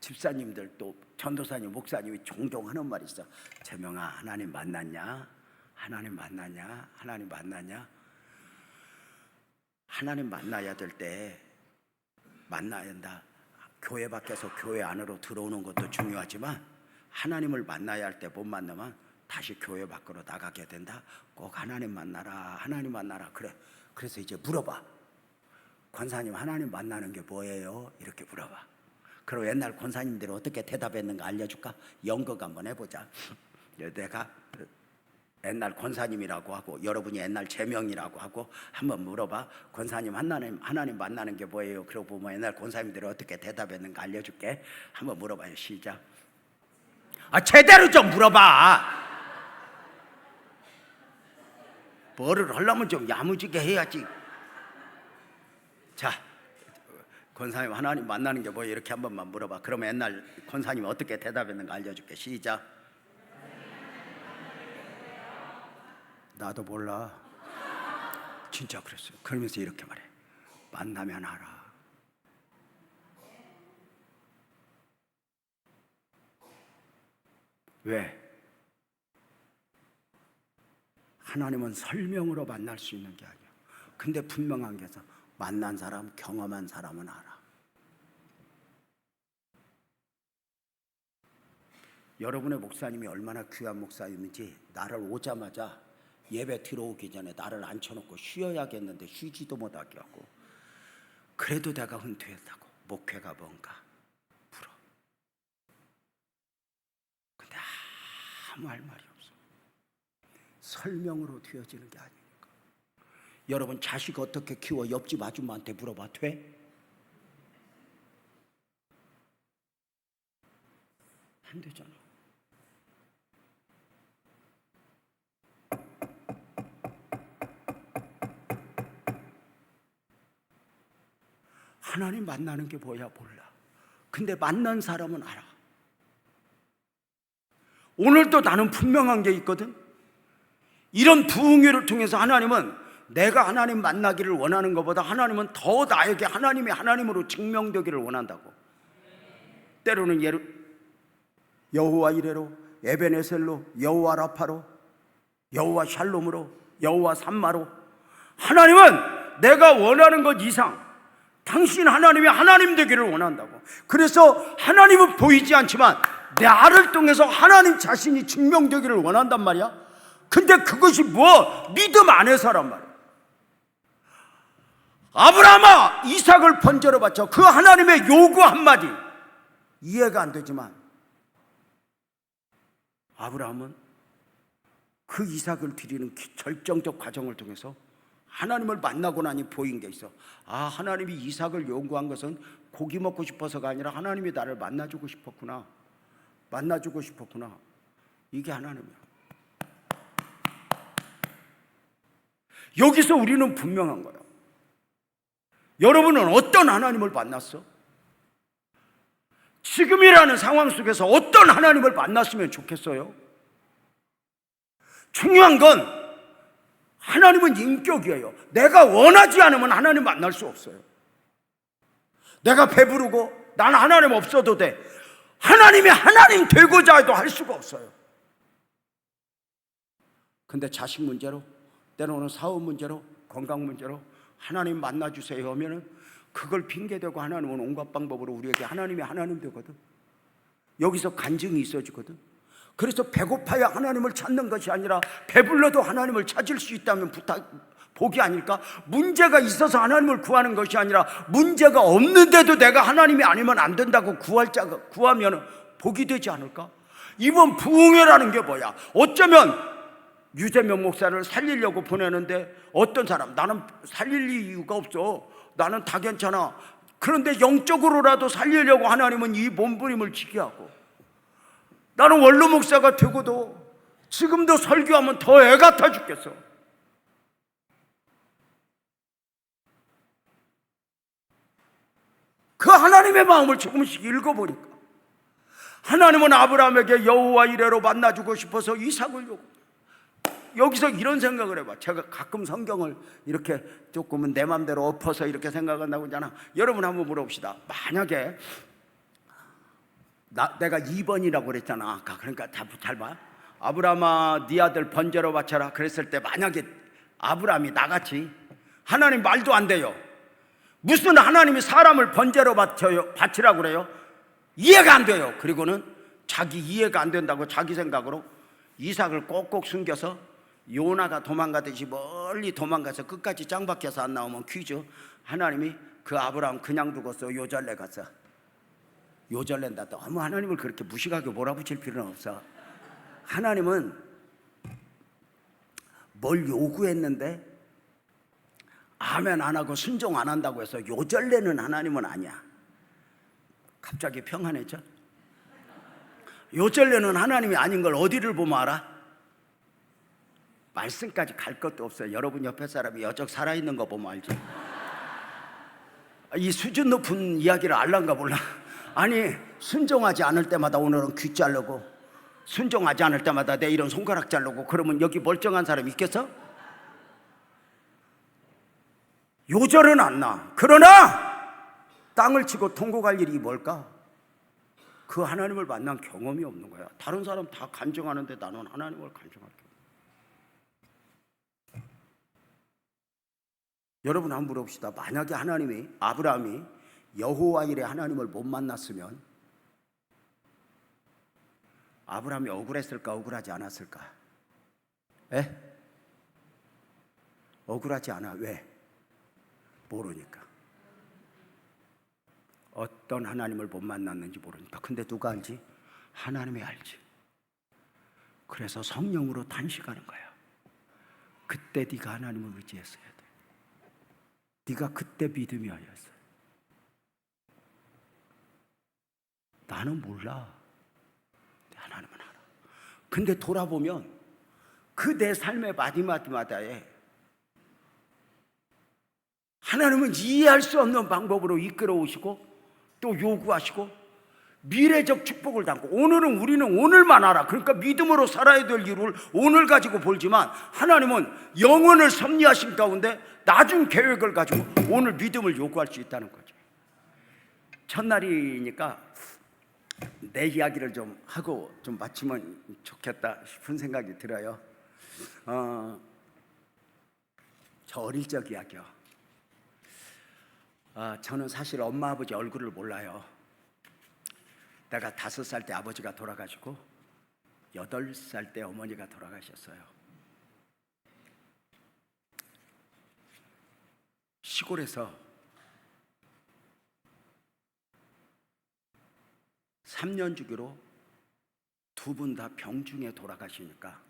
집사님들 또 전도사님 목사님이 종종 하는 말이 있어. 재명아, 하나님 만났냐? 하나님 만났냐? 하나님 만났냐? 하나님 만나야 될 때 만나야 된다. 교회 밖에서 교회 안으로 들어오는 것도 중요하지만 하나님을 만나야 할 때 못 만나면 다시 교회 밖으로 나가게 된다. 꼭 하나님 만나라, 하나님 만나라. 그래. 그래서 이제 물어봐. 권사님, 하나님 만나는 게 뭐예요? 이렇게 물어봐. 그럼 옛날 권사님들이 어떻게 대답했는가 알려줄까? 연극 한번 해보자. 내가 옛날 권사님이라고 하고 여러분이 옛날 제명이라고 하고 한번 물어봐. 권사님, 하나님 만나는 게 뭐예요? 그러고 보면 옛날 권사님들이 어떻게 대답했는가 알려줄게. 한번 물어봐요. 시작. 제대로 좀 물어봐. 뭐를 하려면 좀 야무지게 해야지. 자, 권사님, 하나님 만나는 게 뭐예요? 이렇게 한 번만 물어봐. 그러면 옛날 권사님이 어떻게 대답했는가 알려줄게. 시작. 나도 몰라. 진짜 그랬어요. 그러면서 이렇게 말해. 만나면 알아. 왜? 하나님은 설명으로 만날 수 있는 게 아니야. 근데 분명한 게 있어. 만난 사람, 경험한 사람은 알아. 여러분의 목사님이 얼마나 귀한 목사님인지 나를 오자마자 예배 들어오기 전에 나를 앉혀놓고 쉬어야겠는데 쉬지도 못하게 하고, 그래도 내가 은퇴했다고 목회가 뭔가 불어. 근데 아무 할 말이 없어. 설명으로 되어지는 게 아니니까. 여러분 자식 어떻게 키워? 옆집 아줌마한테 물어봐. 돼? 안 되잖아. 하나님 만나는 게 뭐야 몰라. 근데 만난 사람은 알아. 오늘도 나는 분명한 게 있거든. 이런 부흥회를 통해서 하나님은 내가 하나님 만나기를 원하는 것보다 하나님은 더 나에게 하나님이 하나님으로 증명되기를 원한다고. 때로는 여호와 이레로, 에베네셀로, 여호와 라파로, 여호와 샬롬으로, 여호와 삼마로, 하나님은 내가 원하는 것 이상 당신 하나님이 하나님 되기를 원한다고. 그래서 하나님은 보이지 않지만 나를 통해서 하나님 자신이 증명되기를 원한단 말이야. 근데 그것이 뭐? 믿음 안에서란 말이야. 아브라함아, 이삭을 번제로 바쳐. 그 하나님의 요구 한마디 이해가 안 되지만 아브라함은 그 이삭을 드리는 결정적 과정을 통해서 하나님을 만나고 나니 보인 게 있어. 하나님이 이삭을 요구한 것은 고기 먹고 싶어서가 아니라 하나님이 나를 만나주고 싶었구나. 만나주고 싶었구나. 이게 하나님이야. 여기서 우리는 분명한 거야. 여러분은 어떤 하나님을 만났어? 지금이라는 상황 속에서 어떤 하나님을 만났으면 좋겠어요? 중요한 건 하나님은 인격이에요. 내가 원하지 않으면 하나님 만날 수 없어요. 내가 배부르고 난 하나님 없어도 돼. 하나님이 하나님 되고자 해도 할 수가 없어요. 근데 자식 문제로, 때로는 사업 문제로, 건강 문제로 하나님 만나주세요 하면은 그걸 핑계대고 하나님은 온갖 방법으로 우리에게 하나님이 하나님 되거든. 여기서 간증이 있어지거든. 그래서 배고파야 하나님을 찾는 것이 아니라 배불러도 하나님을 찾을 수 있다면 복이 아닐까? 문제가 있어서 하나님을 구하는 것이 아니라 문제가 없는데도 내가 하나님이 아니면 안 된다고 구하면 복이 되지 않을까? 이번 부흥회라는 게 뭐야? 어쩌면 유재명 목사를 살리려고 보내는데 어떤 사람, 나는 살릴 이유가 없어, 나는 다 괜찮아. 그런데 영적으로라도 살리려고 하나님은 이 몸부림을 지게 하고, 나는 원로 목사가 되고도 지금도 설교하면 더 애 같아 죽겠어. 그 하나님의 마음을 조금씩 읽어보니까 하나님은 아브라함에게 여호와 이레로 만나주고 싶어서 이삭을 요구. 여기서 이런 생각을 해봐. 제가 가끔 성경을 이렇게 조금은 내 맘대로 엎어서 이렇게 생각한다고 하잖아. 여러분 한번 물어봅시다. 만약에 내가 2번이라고 그랬잖아 아까. 그러니까 잘 봐. 아브라함아 네 아들 번제로 바쳐라 그랬을 때, 만약에 아브라함이 나같이, 하나님 말도 안 돼요. 무슨 하나님이 사람을 번제로 바치라고 그래요? 이해가 안 돼요. 그리고는 자기 이해가 안 된다고 자기 생각으로 이삭을 꼭꼭 숨겨서 요나가 도망가듯이 멀리 도망가서 끝까지 짱 박혀서 안 나오면 퀴즈. 하나님이 그 아브라함 그냥 두고서 요절레 갔어. 요절렌다. 너무 하나님을 그렇게 무식하게 몰아붙일 필요는 없어. 하나님은 뭘 요구했는데 아멘 안 하고 순종 안 한다고 해서 요절레는 하나님은 아니야. 갑자기 평안해져? 요절레는 하나님이 아닌 걸 어디를 보면 알아? 말씀까지 갈 것도 없어요. 여러분 옆에 사람이 여적 살아있는 거 보면 알지. 이 수준 높은 이야기를 알란가 몰라. 아니 순종하지 않을 때마다 오늘은 귀 자르고, 순종하지 않을 때마다 내일은 손가락 자르고, 그러면 여기 멀쩡한 사람이 있겠어? 요절은 안 나. 그러나 땅을 치고 통곡 갈 일이 뭘까? 그 하나님을 만난 경험이 없는 거야. 다른 사람 다 간증하는데 나는 하나님을 간증할 게 없어. 여러분 한번 물어봅시다. 만약에 아브라함이 여호와 이레 하나님을 못 만났으면 아브라함이 억울했을까, 억울하지 않았을까? 에? 억울하지 않아. 왜? 모르니까. 어떤 하나님을 못 만났는지 모르니까. 근데 누가 알지? 하나님이 알지. 그래서 성령으로 단식하는 거야. 그때 네가 하나님을 의지했어야 돼. 네가 그때 믿음이었어요. 나는 몰라. 하나님은 알아. 근데 돌아보면 그 내 삶의 마디마디마다에 하나님은 이해할 수 없는 방법으로 이끌어 오시고 또 요구하시고 미래적 축복을 담고, 오늘은 우리는 오늘만 알아. 그러니까 믿음으로 살아야 될 이유를 오늘 가지고 볼지만, 하나님은 영원을 섭리하신 가운데 나중 계획을 가지고 오늘 믿음을 요구할 수 있다는 거죠. 첫날이니까 내 이야기를 좀 하고 좀 마치면 좋겠다 싶은 생각이 들어요. 저 어릴 적 이야기요. 저는 사실 엄마 아버지 얼굴을 몰라요. 내가 5살 때 아버지가 돌아가시고 8살 때 어머니가 돌아가셨어요. 시골에서 3년 주기로 2분 다 병중에 돌아가시니까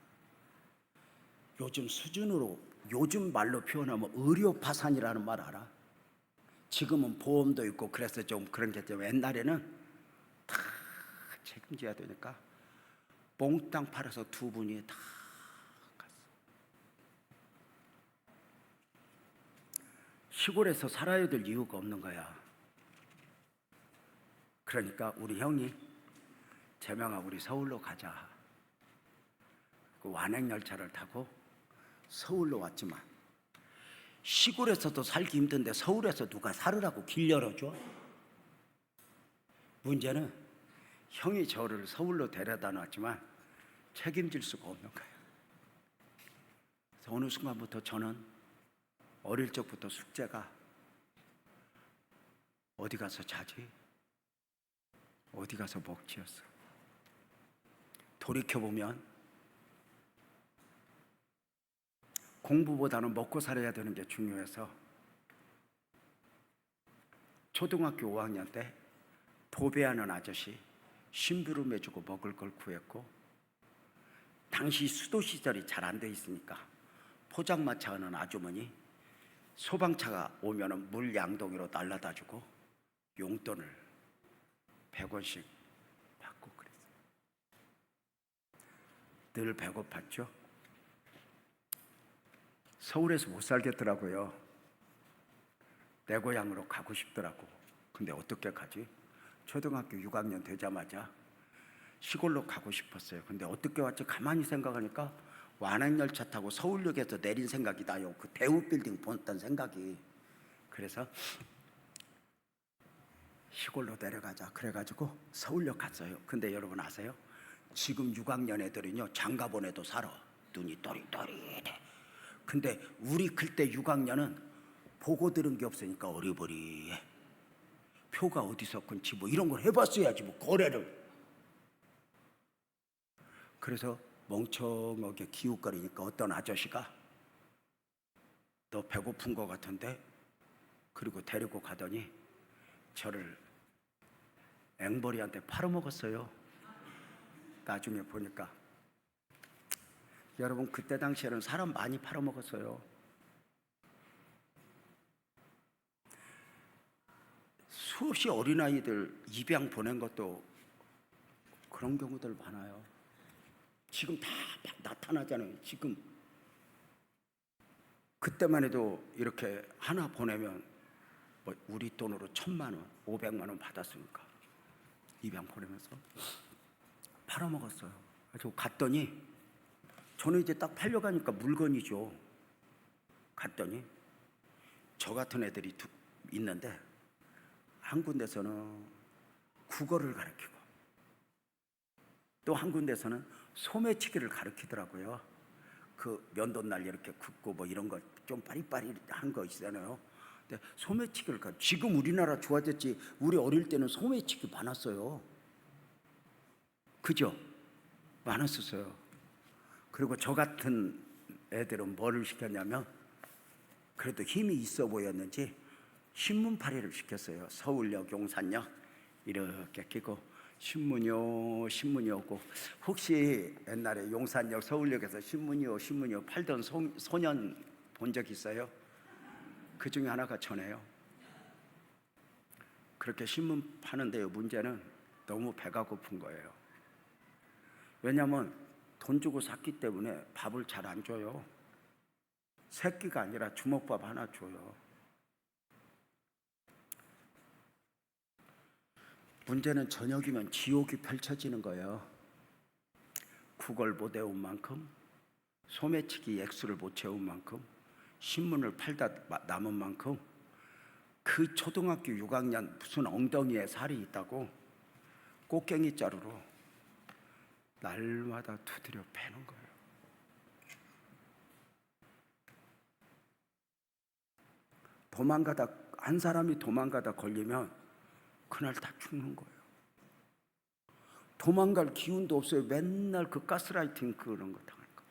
요즘 말로 표현하면 의료 파산이라는 말 알아? 지금은 보험도 있고 그래서 좀 그런 게 좀, 옛날에는 다 책임져야 되니까 몽땅 팔아서 2분이 다 갔어. 시골에서 살아야 될 이유가 없는 거야. 그러니까 우리 형이 재명아 우리 서울로 가자. 그 완행열차를 타고 서울로 왔지만 시골에서도 살기 힘든데 서울에서 누가 살으라고 길 열어줘? 문제는 형이 저를 서울로 데려다 놨지만 책임질 수가 없는 거예요. 그래서 어느 순간부터 저는 어릴 적부터 숙제가 어디 가서 자지? 어디 가서 먹지였어. 돌이켜보면 공부보다는 먹고 살아야 되는 게 중요해서 초등학교 5학년 때 도배하는 아저씨 심부름 해주고 먹을 걸 구했고, 당시 수도 시설이 잘 안 돼 있으니까 포장마차 하는 아주머니 소방차가 오면은 물 양동이로 날라다 주고 용돈을 100원씩 받고 그랬어요. 늘 배고팠죠. 서울에서 못 살겠더라고요. 내 고향으로 가고 싶더라고. 근데 어떻게 가지? 초등학교 6학년 되자마자 시골로 가고 싶었어요. 근데 어떻게 왔지? 가만히 생각하니까 완행열차 타고 서울역에서 내린 생각이 나요. 그 대우빌딩 보던 생각이. 그래서 시골로 내려가자 그래가지고 서울역 갔어요. 근데 여러분 아세요? 지금 6학년 애들은요 장가보내도 살아. 눈이 또릿또릿해. 근데 우리 그때 6학년은 보고 들은 게 없으니까 어리버리해. 표가 어디서 끊지 뭐 이런 걸 해봤어야지 뭐 거래를. 그래서 멍청하게 기웃거리니까 어떤 아저씨가 너 배고픈 거 같은데? 그리고 데리고 가더니 저를 앵벌이한테 팔아먹었어요. 나중에 보니까 여러분 그때 당시에는 사람 많이 팔아먹었어요. 수없이 어린아이들 입양 보낸 것도 그런 경우들 많아요. 지금 다 나타나잖아요. 지금 그때만 해도 이렇게 하나 보내면 뭐 우리 돈으로 1,000만 원, 500만 원 받았으니까 입양 보내면서 팔아먹었어요. 그래서 갔더니 저는 이제 딱 팔려가니까 물건이죠. 갔더니 저 같은 애들이 있는데 한 군데서는 국어를 가르치고 또 한 군데서는 소매치기를 가르치더라고요. 그 면도날 이렇게 긋고 뭐 이런 거 좀 빠리빠리한 거 있잖아요. 근데 소매치기를 지금 우리나라 좋아졌지 우리 어릴 때는 소매치기 많았어요. 그죠? 많았었어요. 그리고 저 같은 애들은 뭐를 시켰냐면 그래도 힘이 있어 보였는지 신문팔이를 시켰어요. 서울역, 용산역 이렇게 끼고 신문이 오고 혹시 옛날에 용산역, 서울역에서 신문이요 팔던 소년 본 적 있어요? 그 중에 하나가 저네요. 그렇게 신문 파는데요. 문제는 너무 배가 고픈 거예요. 왜냐하면 돈 주고 샀기 때문에 밥을 잘 안 줘요. 새끼가 아니라 주먹밥 하나 줘요. 문제는 저녁이면 지옥이 펼쳐지는 거예요. 국어를 못 외운 만큼, 소매치기 액수를 못 채운 만큼, 신문을 팔다 남은 만큼 그 초등학교 6학년 무슨 엉덩이에 살이 있다고 꽃갱이 자루로 날마다 두드려 패는 거예요. 도망가다 한 사람이 도망가다 걸리면 그날 다 죽는 거예요. 도망갈 기운도 없어요. 맨날 그 가스라이팅 그런 거 당하니까.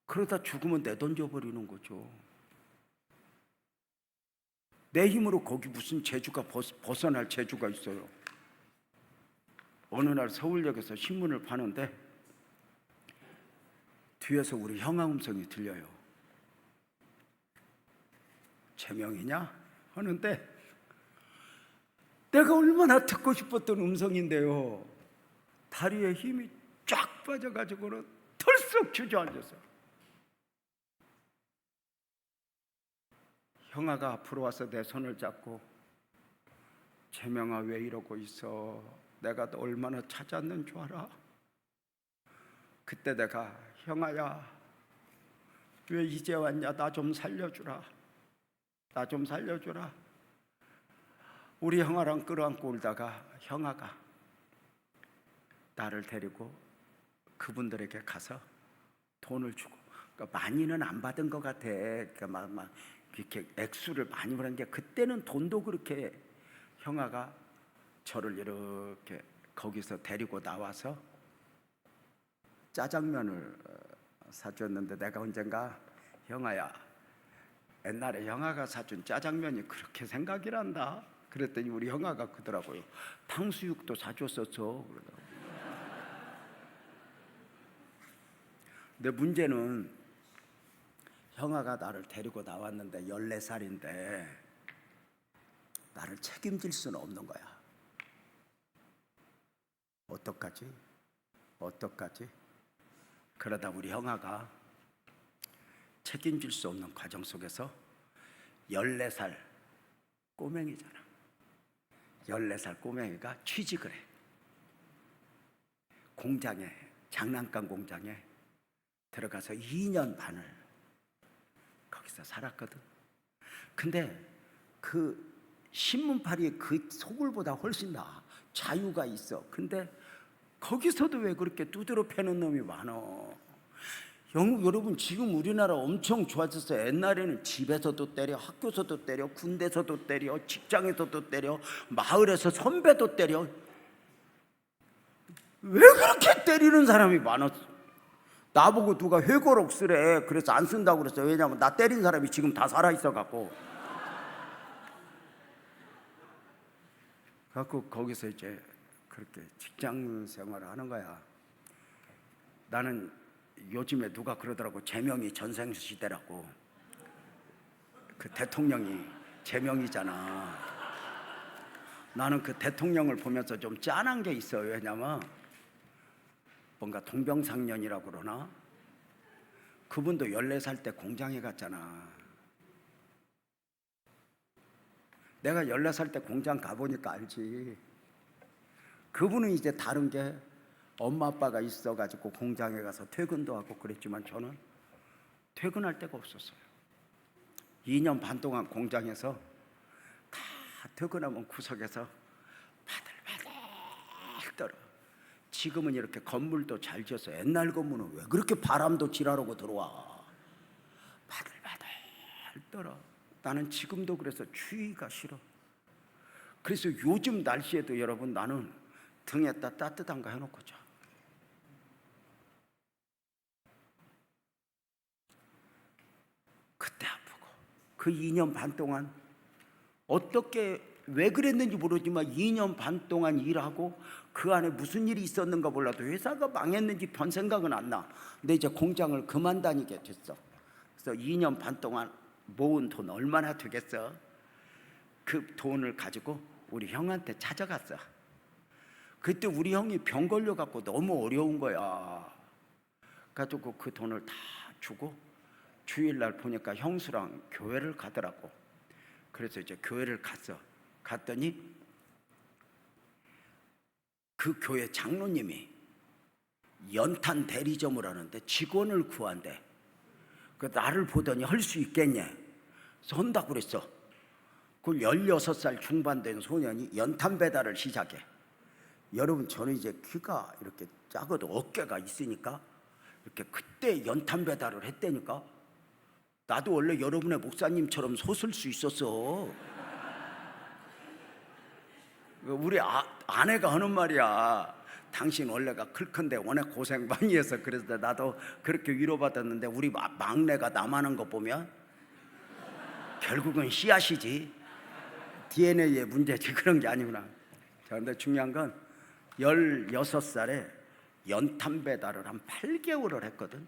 그러다 죽으면 내던져버리는 거죠. 내 힘으로 거기 무슨 재주가 벗어날 재주가 있어요. 어느 날 서울역에서 신문을 파는데 뒤에서 우리 형아 음성이 들려요. 제명이냐? 하는데 내가 얼마나 듣고 싶었던 음성인데요. 다리에 힘이 쫙 빠져가지고는 털썩 주저앉았어요. 형아가 앞으로 와서 내 손을 잡고 재명아 왜 이러고 있어? 내가 너 얼마나 찾았는 줄 알아? 그때 내가 형아야 왜 이제 왔냐? 나 좀 살려주라. 나 좀 살려주라. 우리 형아랑 끌어안고 울다가 형아가 나를 데리고 그분들에게 가서 돈을 주고, 그러니까 많이는 안 받은 것 같아. 그러니까 막 이렇게 액수를 많이 받은 게, 그때는 돈도 그렇게. 형아가 저를 이렇게 거기서 데리고 나와서 짜장면을 사줬는데, 내가 언젠가 형아야 옛날에 형아가 사준 짜장면이 그렇게 생각이 난다 그랬더니 우리 형아가 그러더라고요. 탕수육도 사줬었어. 근데 문제는 형아가 나를 데리고 나왔는데 14살인데 나를 책임질 수는 없는 거야. 어떡하지? 그러다 우리 형아가 책임질 수 없는 과정 속에서 14살 꼬맹이잖아. 14살 꼬맹이가 취직을 해. 공장에, 장난감 공장에 들어가서 2년 반을 거기서 살았거든. 근데 그 신문팔이 그 소굴보다 훨씬 나아. 자유가 있어. 근데 거기서도 왜 그렇게 두드러 패는 놈이 많어? 여러분 지금 우리나라 엄청 좋아졌어요. 옛날에는 집에서도 때려, 학교에서도 때려, 군대에서도 때려, 직장에서도 때려, 마을에서 선배도 때려. 왜 그렇게 때리는 사람이 많았어? 나보고 누가 회고록 쓰래. 그래서 안 쓴다고 그랬어요. 왜냐면 나 때린 사람이 지금 다 살아있어 갖고. 거기서 이제 그렇게 직장 생활을 하는 거야. 나는 요즘에 누가 그러더라고. 제명이 전생시대라고. 그 대통령이 제명이잖아. 나는 그 대통령을 보면서 좀 짠한 게 있어요. 왜냐면 뭔가 동병상련이라고 그러나? 그분도 14살 때 공장에 갔잖아. 내가 14살 때 공장 가보니까 알지. 그분은 이제 다른 게 엄마 아빠가 있어가지고 공장에 가서 퇴근도 하고 그랬지만 저는 퇴근할 데가 없었어요. 2년 반 동안 공장에서 다 퇴근하면 구석에서 바들바들 떨어. 지금은 이렇게 건물도 잘 지어서, 옛날 건물은 왜 그렇게 바람도 지랄하고 들어와. 바들바들 떨어. 나는 지금도 그래서 추위가 싫어. 그래서 요즘 날씨에도 여러분 나는 등에다 따뜻한 거 해놓고 자. 그때 아프고 그 2년 반 동안 어떻게 왜 그랬는지 모르지만 2년 반 동안 일하고 그 안에 무슨 일이 있었는가 몰라도 회사가 망했는지 별 생각은 안 나. 근데 이제 공장을 그만 다니게 됐어. 그래서 2년 반 동안 모은 돈 얼마나 되겠어? 그 돈을 가지고 우리 형한테 찾아갔어. 그때 우리 형이 병 걸려갖고 너무 어려운 거야. 가지고 그 돈을 다 주고 주일날 보니까 형수랑 교회를 가더라고. 그래서 이제 교회를 갔더니 그 교회 장로님이 연탄 대리점을 하는데 직원을 구한대. 그 나를 보더니 할 수 있겠냐? 그래서 한다고 그랬어. 그 16살 중반 된 소년이 연탄 배달을 시작해. 여러분 저는 이제 키가 이렇게 작아도 어깨가 있으니까 이렇게 그때 연탄 배달을 했다니까. 나도 원래 여러분의 목사님처럼 솟을 수 있었어. 우리 아내가 하는 말이야. 당신 원래가 클 큰데 워낙 고생 많이 해서 그래서 나도 그렇게 위로받았는데 우리 막내가 남하는 거 보면 결국은 씨앗이지 DNA의 문제지 그런 게 아니구나. 자, 근데 중요한 건 16살에 연탄 배달을 한 8개월을 했거든.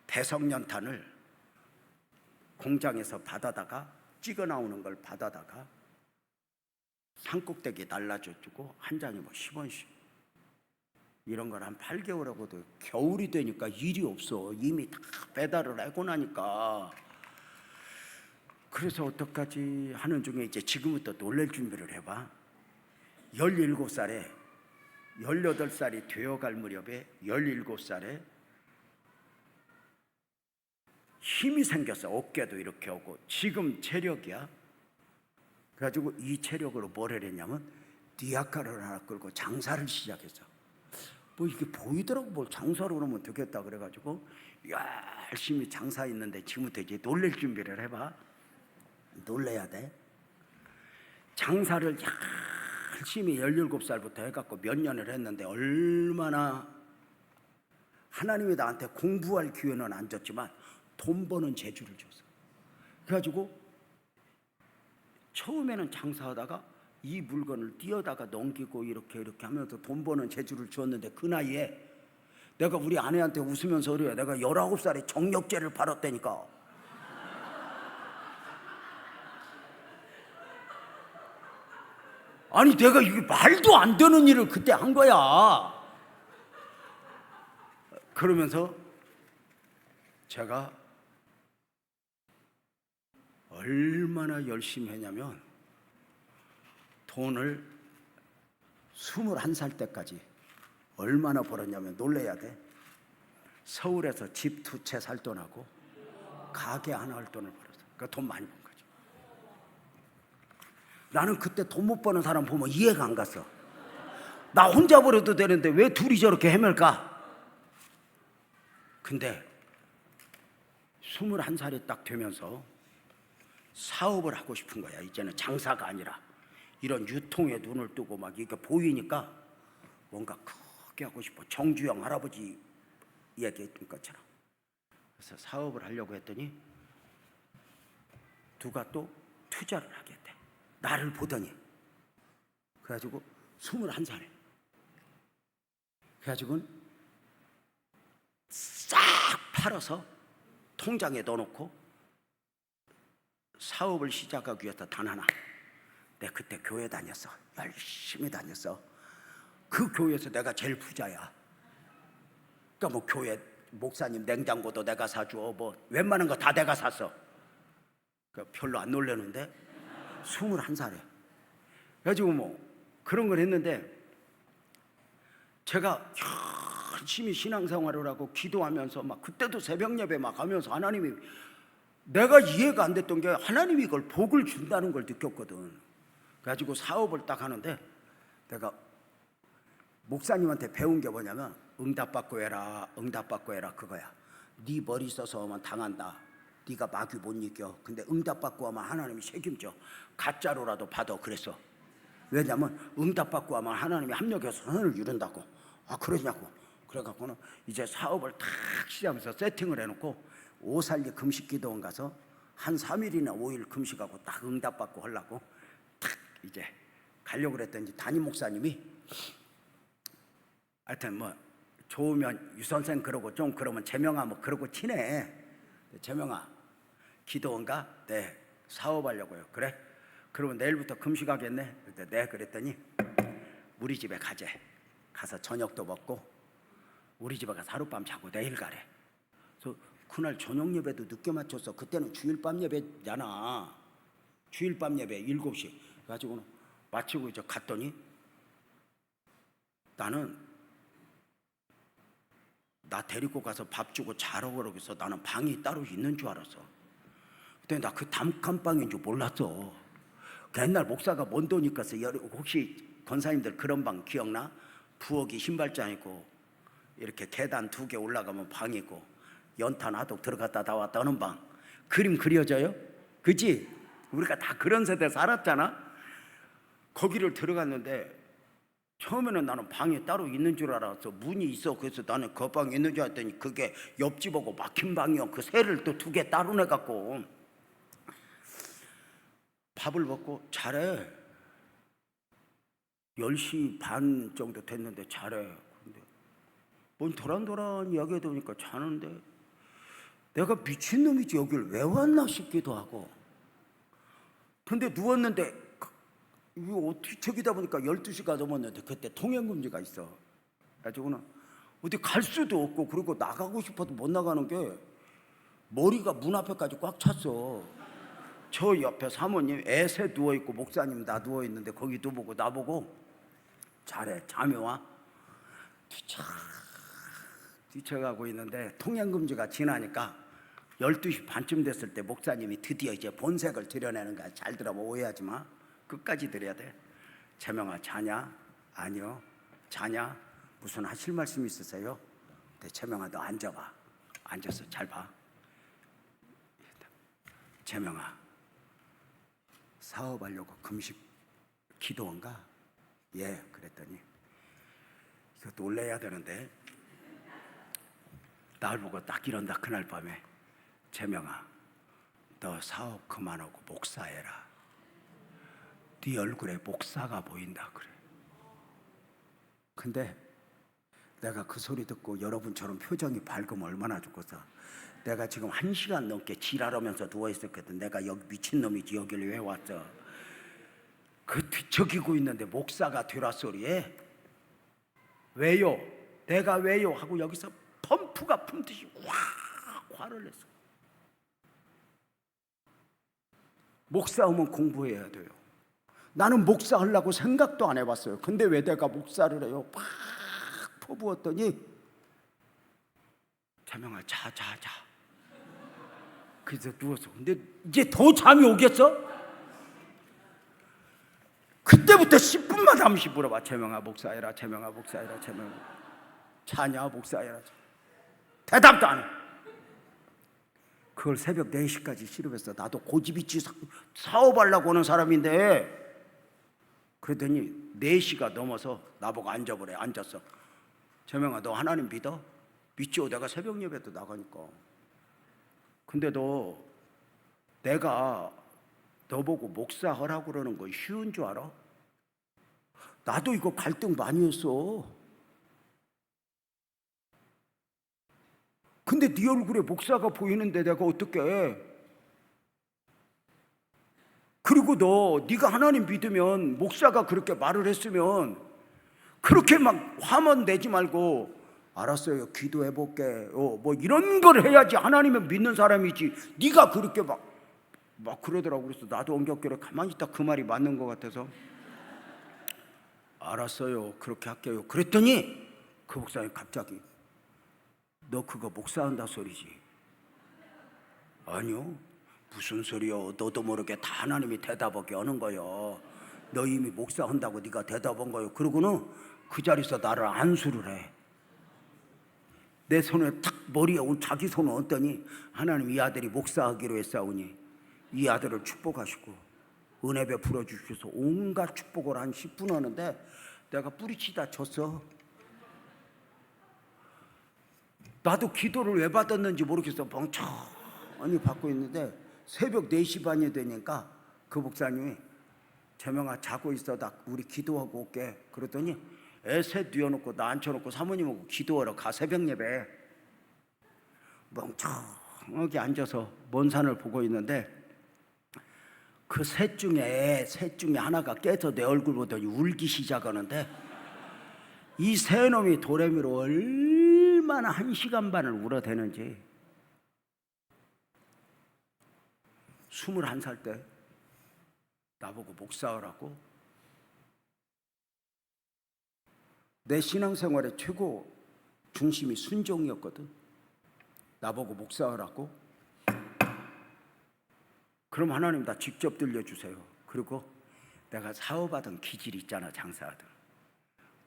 대성연탄을 공장에서 받아다가 찍어 나오는 걸 받아다가 산꼭대기 날라줘주고 한 장에 뭐 10원씩 이런 걸 한 8개월 하고도 겨울이 되니까 일이 없어. 이미 다 배달을 하고 나니까 그래서 어떡하지 하는 중에 이제 지금부터 놀랄 준비를 해봐. 17살에 18살이 되어갈 무렵에 17살에 힘이 생겼어. 어깨도 이렇게 오고 지금 체력이야. 그래가지고 이 체력으로 뭘 했냐면 디아카를 하나 끌고 장사를 시작했어. 뭐 이게 보이더라고. 뭘 장사로 그러면 되겠다 그래가지고 열심히 장사했는데 지금부터 이제 놀랄 준비를 해봐. 놀래야 돼. 장사를 열심히 17살부터 해갖고 몇 년을 했는데 얼마나 하나님이 나한테 공부할 기회는 안 줬지만 돈 버는 재주를 줬어. 그래가지고 처음에는 장사하다가 이 물건을 띄어다가 넘기고 이렇게 하면서 돈 버는 재주를 주었는데 그 나이에 내가 우리 아내한테 웃으면서 그래요. 내가 19살에 정력제를 팔았다니까. 아니 내가 이게 말도 안 되는 일을 그때 한 거야. 그러면서 제가 얼마나 열심히 했냐면 돈을 21살 때까지 얼마나 벌었냐면 놀래야 돼. 서울에서 집 2채 살 돈하고 가게 하나 할 돈을 벌었어. 그러니까 돈 많이 번 거지. 나는 그때 돈 못 버는 사람 보면 이해가 안 갔어. 나 혼자 벌어도 되는데 왜 둘이 저렇게 헤맬까? 근데 21살이 딱 되면서 사업을 하고 싶은 거야. 이제는 장사가 아니라 이런 유통에 눈을 뜨고 막 이게 보이니까 뭔가 크게 하고 싶어. 정주영 할아버지 얘기했던 것처럼. 그래서 사업을 하려고 했더니 누가 또 투자를 하겠대. 나를 보더니. 그래가지고 21살에 그래가지고는 싹 팔아서 통장에 넣어놓고 사업을 시작하기 위해서 단 하나. 내가 그때 교회 다녔어. 열심히 다녔어. 그 교회에서 내가 제일 부자야. 그러니까 뭐 교회 목사님 냉장고도 내가 사주어 뭐 웬만한 거 다 내가 샀어. 그러니까 별로 안 놀라는데 21살에 그래가지고 뭐 그런 걸 했는데 제가 열심히 신앙생활을 하고 기도하면서 막 그때도 새벽 예배 막 하면서 하나님이 내가 이해가 안 됐던 게 하나님이 이걸 복을 준다는 걸 느꼈거든. 그래가지고 사업을 딱 하는데 내가 목사님한테 배운 게 뭐냐면 응답받고 해라 응답받고 해라 그거야. 네 머리 써서 하면 당한다. 네가 마귀 못 이겨. 근데 응답받고 하면 하나님이 책임져. 가짜로라도 받아 그랬어. 왜냐면 응답받고 하면 하나님이 합력해서 선을 이룬다고. 아 그러냐고. 그래갖고는 이제 사업을 탁 시작하면서 세팅을 해놓고 오살리 금식기도원 가서 한 3일이나 5일 금식하고 딱 응답받고 하려고 탁 이제 가려고 그랬더니 담임 목사님이 하여튼 뭐 좋으면 유선생 그러고 좀 그러면 재명아 뭐 그러고 친해. 재명아 기도원가? 네 사업하려고요. 그래? 그러면 내일부터 금식하겠네. 네 그랬더니 우리 집에 가재. 가서 저녁도 먹고 우리 집에 가서 하룻밤 자고 내일 가래. 그래서 그날 저녁 예배도 늦게 맞췄어. 그때는 주일밤 예배잖아. 주일밤 예배 7시. 그래가지고 마치고 이제 갔더니 나는 나 데리고 가서 밥 주고 자라고 그러고 해서 나는 방이 따로 있는 줄 알았어. 근데 나 그 단칸방인 줄 몰랐어. 그 옛날 목사가 먼도니까 혹시 권사님들 그런 방 기억나? 부엌이 신발장 있고 이렇게 계단 2개 올라가면 방이고 연탄 하도 들어갔다 나왔다 하는 방. 그림 그려져요? 그치? 우리가 다 그런 세대 살았잖아. 거기를 들어갔는데 처음에는 나는 방이 따로 있는 줄 알았어. 문이 있어. 그래서 나는 그 방에 있는 줄 알았더니 그게 옆집하고 막힌 방이요. 그 새를 또 2개 따로 내갖고 밥을 먹고 잘해. 10시 반 정도 됐는데 잘해. 근데 뭔 도란도란 이야기 들으니까 자는데 내가 미친놈이지 여길 왜 왔나 싶기도 하고. 근데 누웠는데 이거 어떻게 저기다 보니까 12시가 넘었는데 그때 통행금지가 있어. 그래가지고는 어디 갈 수도 없고 그리고 나가고 싶어도 못 나가는 게 머리가 문 앞에까지 꽉 찼어. 저 옆에 사모님 애새 누워있고 목사님 나 누워있는데 거기 누워보고 나보고 잘해 잠이 와? 뒤쳐가고 있는데 통행금지가 지나니까 12시 반쯤 됐을 때 목사님이 드디어 이제 본색을 드러내는 거야. 잘 들어봐, 오해하지 마. 끝까지 드려야 돼. 재명아 자냐? 아니요. 자냐? 무슨 하실 말씀 있으세요? 네, 재명아 너 앉아봐. 앉아서 잘 봐. 재명아 사업하려고 금식 기도원가? 예. 그랬더니 이거 놀래야 되는데 날 보고 딱 이런다. 그날 밤에 재명아 너 사업 그만하고 목사해라. 네 얼굴에 목사가 보인다 그래. 근데 내가 그 소리 듣고 여러분처럼 표정이 밝으면 얼마나 좋겠어. 내가 지금 1시간 넘게 지랄하면서 누워있었거든. 내가 여기 미친놈이지 여기를 왜 왔어. 그 뒤척이고 있는데 목사가 되라 소리에 왜요? 내가 왜요? 하고 여기서 펌프가 품듯이 확 화를 냈어. 목사하면 공부해야 돼요. 나는 목사하려고 생각도 안 해봤어요. 근데 왜 내가 목사를 해요? 팍 퍼부었더니 재명아 자. 그래서 누웠어. 근데 이제 더 잠이 오겠어? 그때부터 10분마다 한 번씩 물어봐. 재명아 목사해라. 재명아 목사해라. 재명아 자냐 목사해라. 대답도 안 해. 그걸 새벽 4시까지 씨름했어. 나도 고집있지 사업하려고 오는 사람인데. 그랬더니 4시가 넘어서 나보고 앉아보래. 앉았어. 재명아 너 하나님 믿어? 믿죠. 내가 새벽 예배도 나가니까. 근데 내가 너 보고 목사하라고 그러는 거 쉬운 줄 알아? 나도 이거 갈등 많이 했어. 근데 네 얼굴에 목사가 보이는데 내가 어떡해. 그리고 네가 하나님 믿으면 목사가 그렇게 말을 했으면 그렇게 막 화만 내지 말고 알았어요 기도해 볼게요 뭐 이런 걸 해야지. 하나님을 믿는 사람이지. 네가 그렇게 막 그러더라고. 그래서 나도 엉겹결에 가만히 있다 그 말이 맞는 것 같아서 알았어요 그렇게 할게요. 그랬더니 그 목사님 갑자기 너 그거 목사한다 소리지? 아니요. 무슨 소리요? 너도 모르게 다 하나님이 대답하게 하는 거요. 너 이미 목사한다고 네가 대답한 거요. 그러고는 그 자리에서 나를 안수를 해. 내 손에 탁 머리에 온 자기 손을 얹더니 하나님 이 아들이 목사하기로 했사오니 이 아들을 축복하시고 은혜 베풀어 주셔서 온갖 축복을 한 10분 하는데 내가 뿌리치다 졌어. 나도 기도를 왜 받았는지 모르겠어. 멍청히 받고 있는데 새벽 4시 반이 되니까 그 목사님이 재명아 자고 있어. 나 우리 기도하고 올게. 그랬더니 애새 뉘어놓고 나 앉혀놓고 사모님하고 기도하러 가. 새벽 예배. 멍청하게 앉아서 먼 산을 보고 있는데 그 셋 중에 하나가 깨서 내 얼굴 보더니 울기 시작하는데 이 세 놈이 도레미로 얼마나 1시간 반을 울어대는지. 21살 때 나보고 목사하라고. 내 신앙생활의 최고 중심이 순종이었거든. 나보고 목사하라고. 그럼 하나님 나 직접 들려주세요. 그리고 내가 사업하던 기질이 있잖아. 장사하던.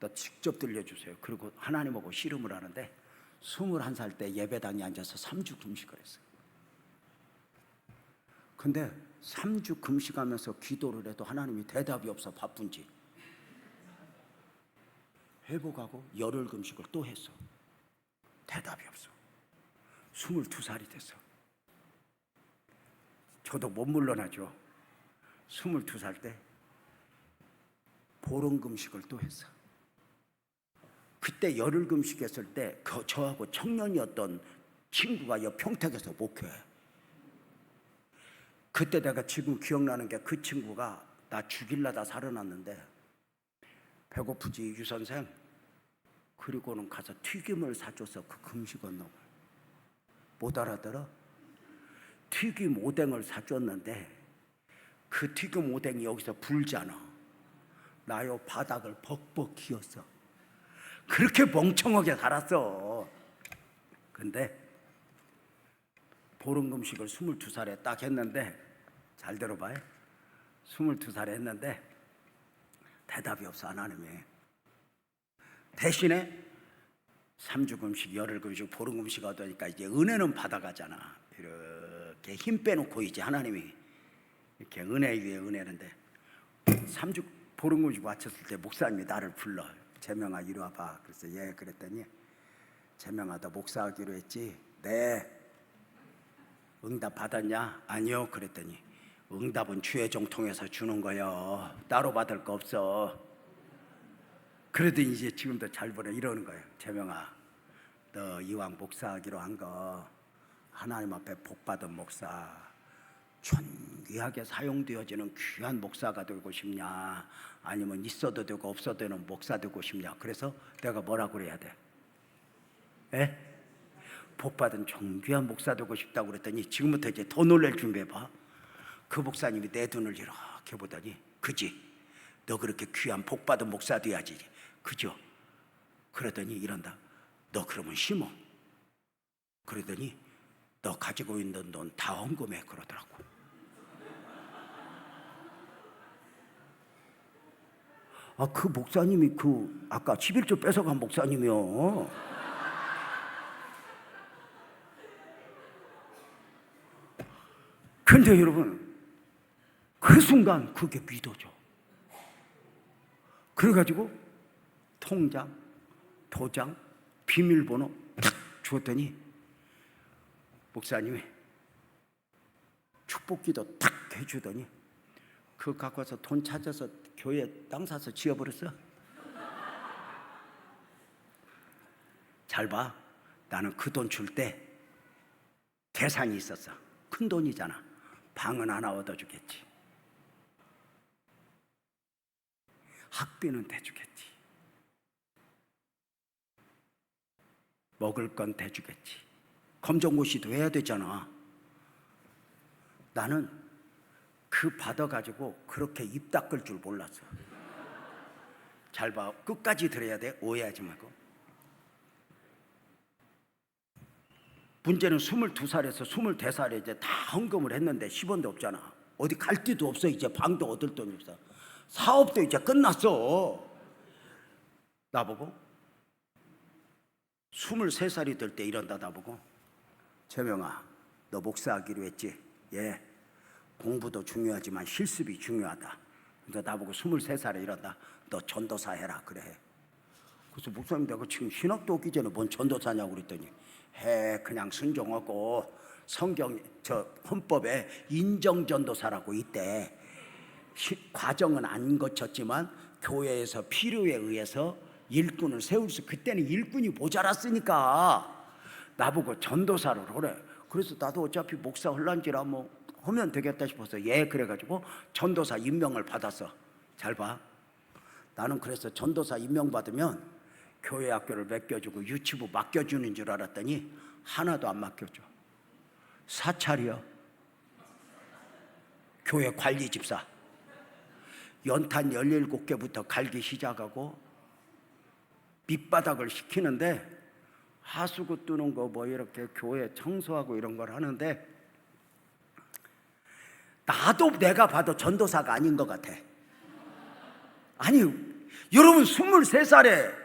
나 직접 들려주세요. 그리고 하나님하고 씨름을 하는데 21살 때 예배당에 앉아서 3주 금식을 했어요. 근데 3주 금식하면서 기도를 해도 하나님이 대답이 없어. 바쁜지. 회복하고 열흘 금식을 또 했어. 대답이 없어. 22살이 됐어. 저도 못 물러나죠. 22살 때 보름 금식을 또 했어. 그때 열흘 금식했을 때 저하고 청년이었던 친구가 옆 평택에서 목회해. 그때 내가 지금 기억나는 게 그 친구가 나 죽일라다 살아났는데 배고프지 유 선생? 그리고는 가서 튀김을 사줘서 그 금식 언놈을 못 알아들어? 튀김 오뎅을 사줬는데 그 튀김 오뎅이 여기서 불잖아. 나요 바닥을 벅벅 기었어. 그렇게 멍청하게 살았어. 근데 보름금식을 22살에 딱 했는데, 잘 들어봐요. 22살에 했는데 대답이 없어, 하나님이. 대신에 3주금식, 열흘금식, 보름금식 하다니까 이제 은혜는 받아가잖아. 이렇게 힘 빼놓고 이제 하나님이 이렇게 은혜 위에 은혜는데, 3주 보름금식 마쳤을 때 목사님이 나를 불러. 재명아 이리 와봐. 그래서 예 그랬더니, 재명아 너 목사하기로 했지? 네. 응답 받았냐? 아니요. 그랬더니, 응답은 주의종 통해서 주는 거요, 따로 받을 거 없어. 그러더니 이제 지금도 잘 보내 이러는 거예요. 재명아 너 이왕 목사하기로 한 거 하나님 앞에 복받은 목사, 존귀하게 사용되어지는 귀한 목사가 되고 싶냐, 아니면 있어도 되고 없어도 되는 목사 되고 싶냐. 그래서 내가 뭐라고 그래야 돼? 에? 복받은 존귀한 목사 되고 싶다고 그랬더니, 지금부터 이제 더 놀랄 준비해봐. 그 목사님이 내 눈을 이렇게 보더니, 그지? 너 그렇게 귀한 복받은 목사 돼야지. 그죠? 그러더니 이런다. 너 그러면 심어. 그러더니 너 가지고 있는 돈 다 헌금해. 그러더라고. 아, 그 목사님이 그 아까 11조 뺏어간 목사님이요. 근데 여러분, 그 순간 그게 믿어져. 그래가지고 통장, 도장, 비밀번호 탁 줬더니 목사님이 축복기도 탁 해주더니, 그거 갖고 와서 돈 찾아서 교회 땅 사서 지어버렸어. 잘 봐. 나는 그 돈 줄 때 계산이 있었어. 큰 돈이잖아. 방은 하나 얻어주겠지, 학비는 대주겠지, 먹을 건 대주겠지, 검정고시도 해야 되잖아. 나는 그 받아가지고 그렇게 입 닦을 줄 몰랐어. 잘 봐. 끝까지 들어야 돼. 오해하지 말고. 문제는 22살에서 24살에 이제 다 헌금을 했는데 10원도 없잖아. 어디 갈 데도 없어. 이제 방도 얻을 돈이 없어. 사업도 이제 끝났어. 나보고 23살이 될 때 이런다. 나보고, 재명아 너 목사하기로 했지? 예. 공부도 중요하지만 실습이 중요하다. 그래서 나보고 23살에 이런다. 너 전도사 해라. 그래. 그래서 목사님 내가 지금 신학도 오기 전에 뭔 전도사냐고 그랬더니, 해 그냥 순종하고 성경 저 헌법에 인정전도사라고 있대. 과정은 안 거쳤지만 교회에서 필요에 의해서 일꾼을 세울 수, 그때는 일꾼이 모자랐으니까 나보고 전도사를 하래. 그래서 나도 어차피 목사 혼란지라 뭐 하면 되겠다 싶어서 예 그래가지고 전도사 임명을 받았어. 잘 봐. 나는 그래서 전도사 임명 받으면 교회 학교를 맡겨주고 유치부 맡겨주는 줄 알았더니 하나도 안 맡겨줘. 사찰이요. 교회 관리 집사. 연탄 17개부터 갈기 시작하고 밑바닥을 시키는데, 하수구 뜨는 거 뭐 이렇게 교회 청소하고 이런 걸 하는데, 나도 내가 봐도 전도사가 아닌 것 같아. 아니 여러분, 23살에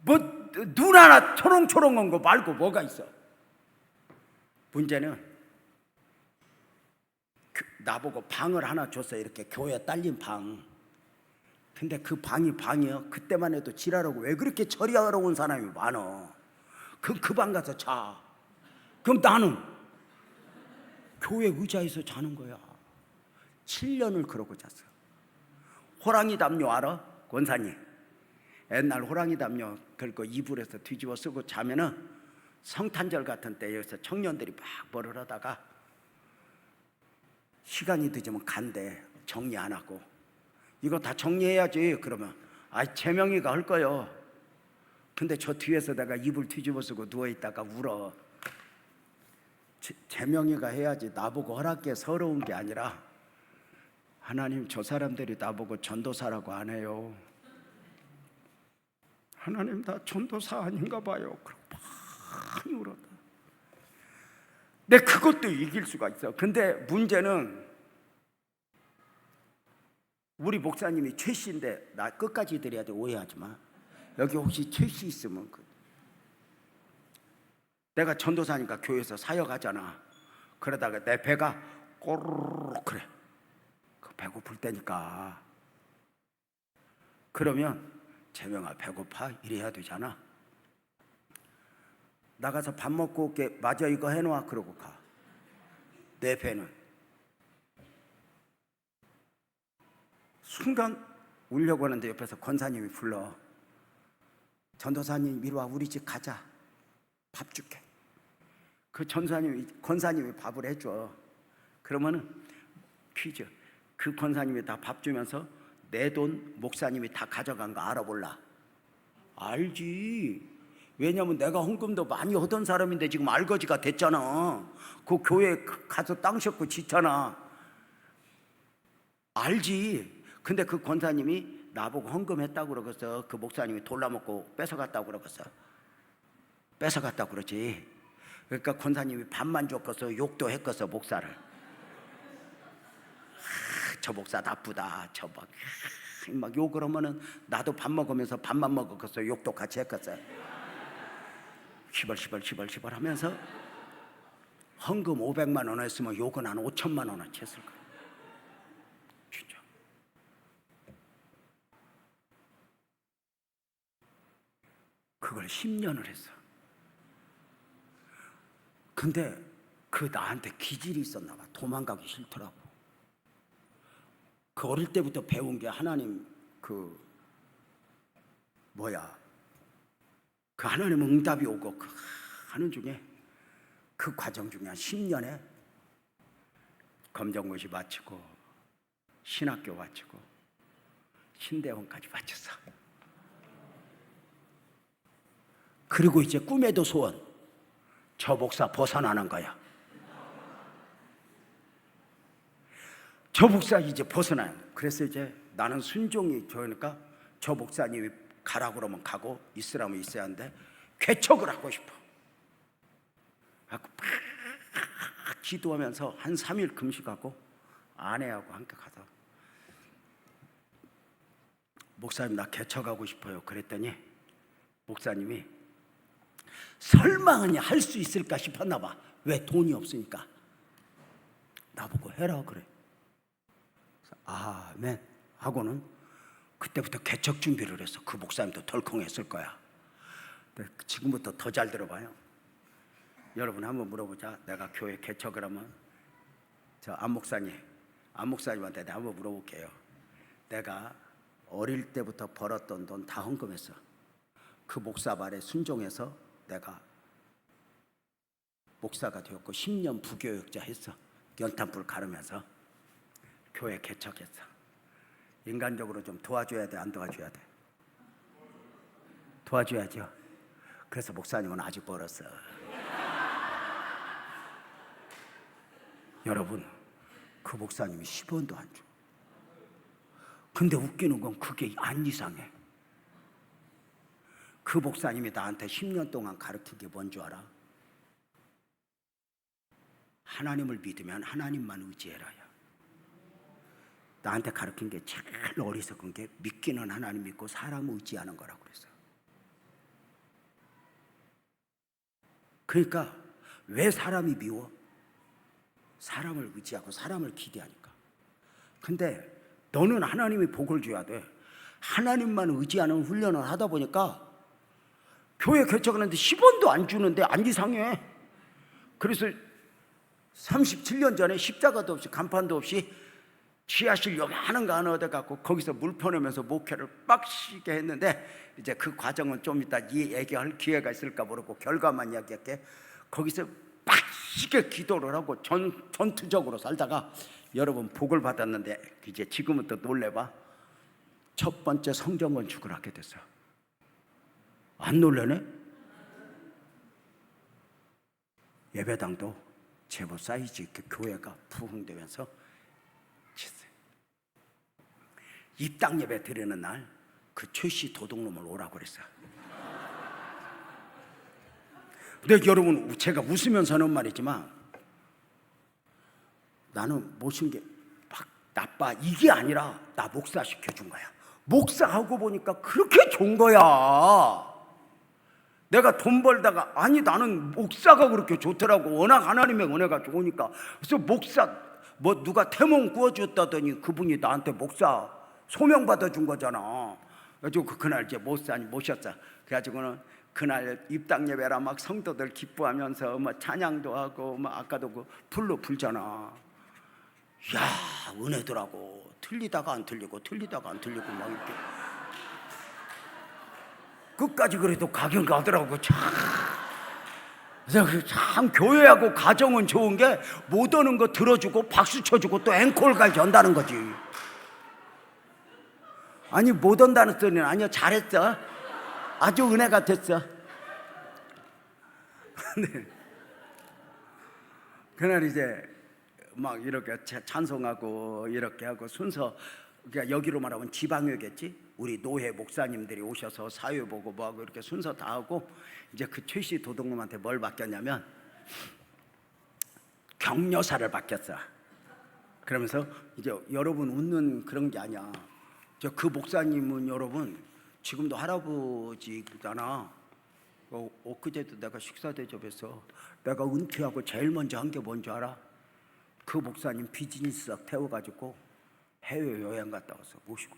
뭐 눈 하나 초롱초롱한 거 말고 뭐가 있어? 문제는 나보고 방을 하나 줬어. 이렇게 교회 딸린 방. 근데 그 방이 방이요. 그때만 해도 지랄하고 왜 그렇게 처리하러 온 사람이 많어. 그럼 그 방 가서 자. 그럼 나는 교회 의자에서 자는 거야. 7년을 그러고 잤어. 호랑이 담요 알아? 권사님, 옛날 호랑이 담요 긁고 이불에서 뒤집어 쓰고 자면은 성탄절 같은 때 여기서 청년들이 막 뭐를 하다가 시간이 늦으면 간대. 정리 안 하고. 이거 다 정리해야지. 그러면 재명이가 할 거요. 근데 저 뒤에서 내가 이불 뒤집어 쓰고 누워있다가 울어. 재명이가 해야지. 나보고 허락해 서러운 게 아니라 하나님, 저 사람들이 나보고 전도사라고 안 해요. 하나님, 나 전도사 아닌가 봐요. 그러고 많이 울었다. 근데 그것도 이길 수가 있어. 근데 문제는 우리 목사님이 최 씨인데, 나 끝까지 드려야 돼. 오해하지 마. 여기 혹시 최 씨 있으면 내가 전도사니까 교회에서 사역하잖아. 그러다가 내 배가 꼬르륵 그래. 그 배고플 때니까. 그러면 재명아 배고파? 이래야 되잖아. 나가서 밥 먹고 올게. 맞아, 이거 해놓아. 그러고 가. 내 배는 순간 울려고 하는데 옆에서 권사님이 불러. 전도사님 이리 와, 우리 집 가자. 밥 줄게. 그 권사님이 밥을 해줘. 그러면은 퀴즈. 그 권사님이 다 밥 주면서 내 돈 목사님이 다 가져간 거 알아볼라? 알지. 왜냐면 내가 헌금도 많이 하던 사람인데 지금 알거지가 됐잖아. 그 교회 가서 땅 싣고 짓잖아. 알지. 근데 그 권사님이 나보고 헌금했다고 그러겠어. 그 목사님이 돌라먹고 뺏어갔다고 그러겠어. 뺏어갔다고 그러지. 그러니까 권사님이 밥만 줬겠어. 욕도 했겠어, 목사를. 저 목사 나쁘다. 저 막 욕을 하면은 나도 밥 먹으면서 밥만 먹었겠어. 욕도 같이 했겠어. 시벌시벌 하면서 헌금 500만 원 했으면 욕은 한 5천만 원어치 했을 거야. 진짜. 그걸 10년을 했어. 근데 그 나한테 기질이 있었나 봐. 도망가기 싫더라고. 그 어릴 때부터 배운 게 하나님 그 하나님 응답이 오고 그 하는 중에 그 과정 중에 한 10년에 검정고시 마치고 신학교 마치고 신대원까지 마쳤어. 그리고 이제 꿈에도 소원, 저 목사 벗어나는 거야. 저 목사 이제 벗어나요. 그래서 이제 나는 순종이 좋으니까 저 목사님이 가라고 그러면 가고 있으라면 있어야 하는데 개척을 하고 싶어. 막 기도하면서 한 3일 금식하고 아내하고 함께 가서 목사님 나 개척하고 싶어요. 그랬더니 목사님이 설마 할 수 있을까 싶었나 봐. 왜? 돈이 없으니까. 나보고 해라 그래. 아멘 하고는 그때부터 개척 준비를 했어. 그 목사님도 덜컹했을 거야. 지금부터 더 잘 들어봐요. 여러분 한번 물어보자. 내가 교회 개척을 하면 저 안 목사님한테 내가 한번 물어볼게요. 내가 어릴 때부터 벌었던 돈 다 헌금했어. 그 목사 말에 순종해서 내가 목사가 되었고 10년 부교육자 했어. 연탄불 가르면서 교회 개척했어. 인간적으로 좀 도와줘야 돼, 안 도와줘야 돼? 도와줘야죠. 그래서 목사님은 아직 멀었어. 여러분, 그 목사님이 10원도 안 줘. 근데 웃기는 건 그게 안 이상해. 그 목사님이 나한테 10년 동안 가르친 게 뭔 줄 알아? 하나님을 믿으면 하나님만 의지해라야. 나한테 가르친 게 제일 어리석은 게 믿기는 하나님 믿고 사람 의지하는 거라고 그랬어요. 그러니까 왜 사람이 미워? 사람을 의지하고 사람을 기대하니까. 근데 너는 하나님이 복을 줘야 돼. 하나님만 의지하는 훈련을 하다 보니까 교회 개척하는데 10원도 안 주는데 안 이상해. 그래서 37년 전에 십자가도 없이 간판도 없이 지하실 요만한 거 하나 얻어갖고 거기서 물 퍼내면서 목회를 빡시게 했는데, 이제 그 과정은 좀 이따 얘기할 기회가 있을까 모르고 결과만 이야기할게. 거기서 빡시게 기도를 하고 전투적으로 살다가 여러분 복을 받았는데, 이제 지금부터 놀래봐. 첫 번째 성전 건축을 하게 됐어. 안 놀래네? 예배당도 제법 사이즈 있게 교회가 부흥되면서 입당 예배 드리는 날 그 최씨 도둑놈을 오라고 그랬어. 근데 여러분, 제가 웃으면서 하는 말이지만 나는 모신 게 막 나빠 이게 아니라 나 목사 시켜준 거야. 목사하고 보니까 그렇게 좋은 거야. 내가 돈 벌다가 아니 나는 목사가 그렇게 좋더라고. 워낙 하나님의 은혜가 좋으니까. 그래서 목사 뭐 누가 태몽 구워줬다더니 그분이 나한테 목사 소명 받아준 거잖아. 그래가지고 그날 이제 목사님 모셨어. 그래가지고는 그날 입당 예배라 막 성도들 기뻐하면서 뭐 찬양도 하고 막 아까도 그 불로 불잖아. 야, 은혜더라고. 틀리다가 안 틀리고 틀리다가 안 틀리고 막 이렇게 끝까지 그래도 가긴 가더라고. 참. 그래서 참 교회하고 가정은 좋은 게 못 오는 거 들어주고 박수 쳐주고 또 앵콜까지 전다는 거지. 아니 못 온다는 소리는 아니야. 잘했어. 아주 은혜가 됐어. 근데 그날 이제 막 이렇게 찬송하고 이렇게 하고 순서, 그러니까 여기로 말하면 지방회겠지. 우리 노회 목사님들이 오셔서 사회 보고 뭐하고 이렇게 순서 다 하고 이제 그 최씨 도둑놈한테 뭘 맡겼냐면 격려사를 맡겼어. 그러면서 이제 여러분 웃는 그런 게 아니야. 저 그 목사님은 여러분 지금도 할아버지잖아. 엊그제도 내가 식사 대접해서 내가 은퇴하고 제일 먼저 한 게 뭔지 알아? 그 목사님 비즈니스석 태워가지고 해외여행 갔다 와서 모시고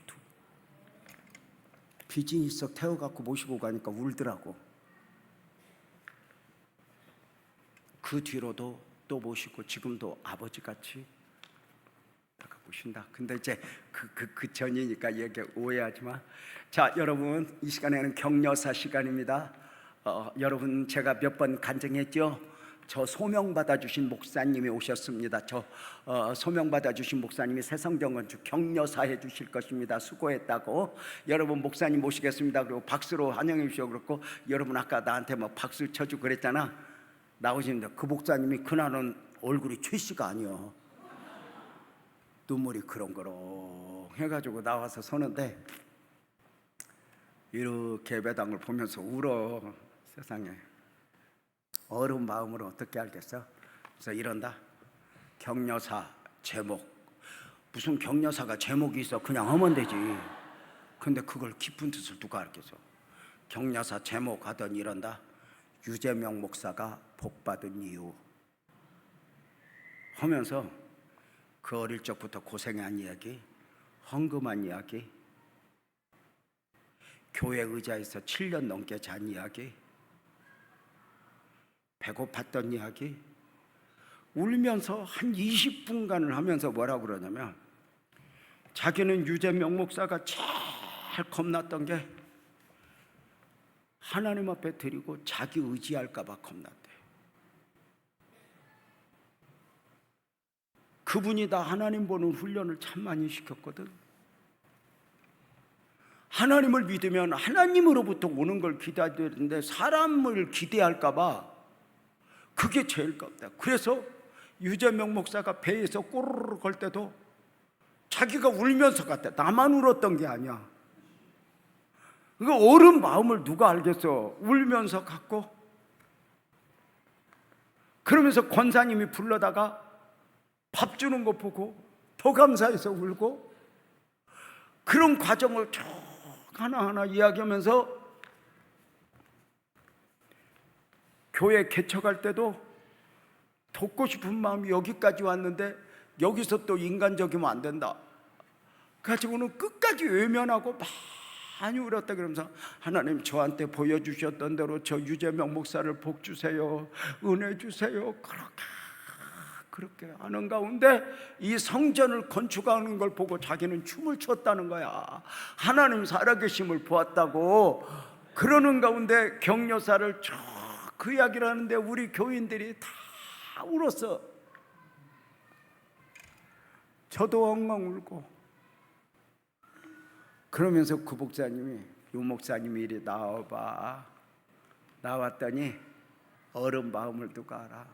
비즈니스석 태워갖고 모시고 가니까 울더라고. 그 뒤로도 또 모시고 지금도 아버지같이 내가 모신다. 근데 이제 그 전이니까 얘기 오해하지 마. 자, 여러분 이 시간에는 격려사 시간입니다. 여러분 제가 몇 번 간증했죠. 저 소명받아 주신 목사님이 오셨습니다. 저 소명받아 주신 목사님이 새성경건축 격려사 해 주실 것입니다. 수고했다고. 여러분 목사님 모시겠습니다. 그리고 박수로 환영해 주시고 그렇고, 여러분 아까 나한테 뭐 박수 쳐주고 그랬잖아. 나오시는데 그 목사님이 그날은 얼굴이 최씨가 아니요. 눈물이 그렁그렁 해가지고 나와서 서는데 이렇게 예배당을 보면서 울어. 세상에 어려운 마음으로 어떻게 알겠어? 그래서 이런다. 격려사 제목, 무슨 격려사가 제목이 있어. 그냥 하면 되지. 근데 그걸 깊은 뜻을 누가 알겠어? 격려사 제목 하더니 이런다. 유재명 목사가 복받은 이유 하면서 그 어릴 적부터 고생한 이야기, 헌금한 이야기, 교회 의자에서 7년 넘게 잔 이야기, 배고팠던 이야기, 울면서 한 20분간을 하면서 뭐라고 그러냐면 자기는 유재명 목사가 제일 겁났던 게 하나님 앞에 드리고 자기 의지할까 봐 겁났대. 그분이 다 하나님 보는 훈련을 참 많이 시켰거든. 하나님을 믿으면 하나님으로부터 오는 걸 기대해야 되는데 사람을 기대할까 봐 그게 제일 겁다. 그래서 유재명 목사가 배에서 꼬르르 걸 때도 자기가 울면서 갔대. 나만 울었던 게 아니야. 그 어른 마음을 누가 알겠어. 울면서 갔고, 그러면서 권사님이 불러다가 밥 주는 거 보고 더 감사해서 울고, 그런 과정을 쭉 하나하나 이야기하면서 교회 개척할 때도 돕고 싶은 마음이 여기까지 왔는데 여기서 또 인간적이면 안 된다 가지고는 끝까지 외면하고 많이 울었다. 그러면서 하나님 저한테 보여주셨던 대로 저 유재명 목사를 복 주세요, 은혜 주세요, 그렇게 하는 가운데 이 성전을 건축하는 걸 보고 자기는 춤을 췄다는 거야. 하나님 살아계심을 보았다고. 그러는 가운데 격려사를 쭉 그 이야기를 하는데 우리 교인들이 다 울었어. 저도 엉엉 울고. 그러면서 그 목사님이, 유 목사님이 이리 나와봐. 나왔더니 어른 마음을 누가 알아?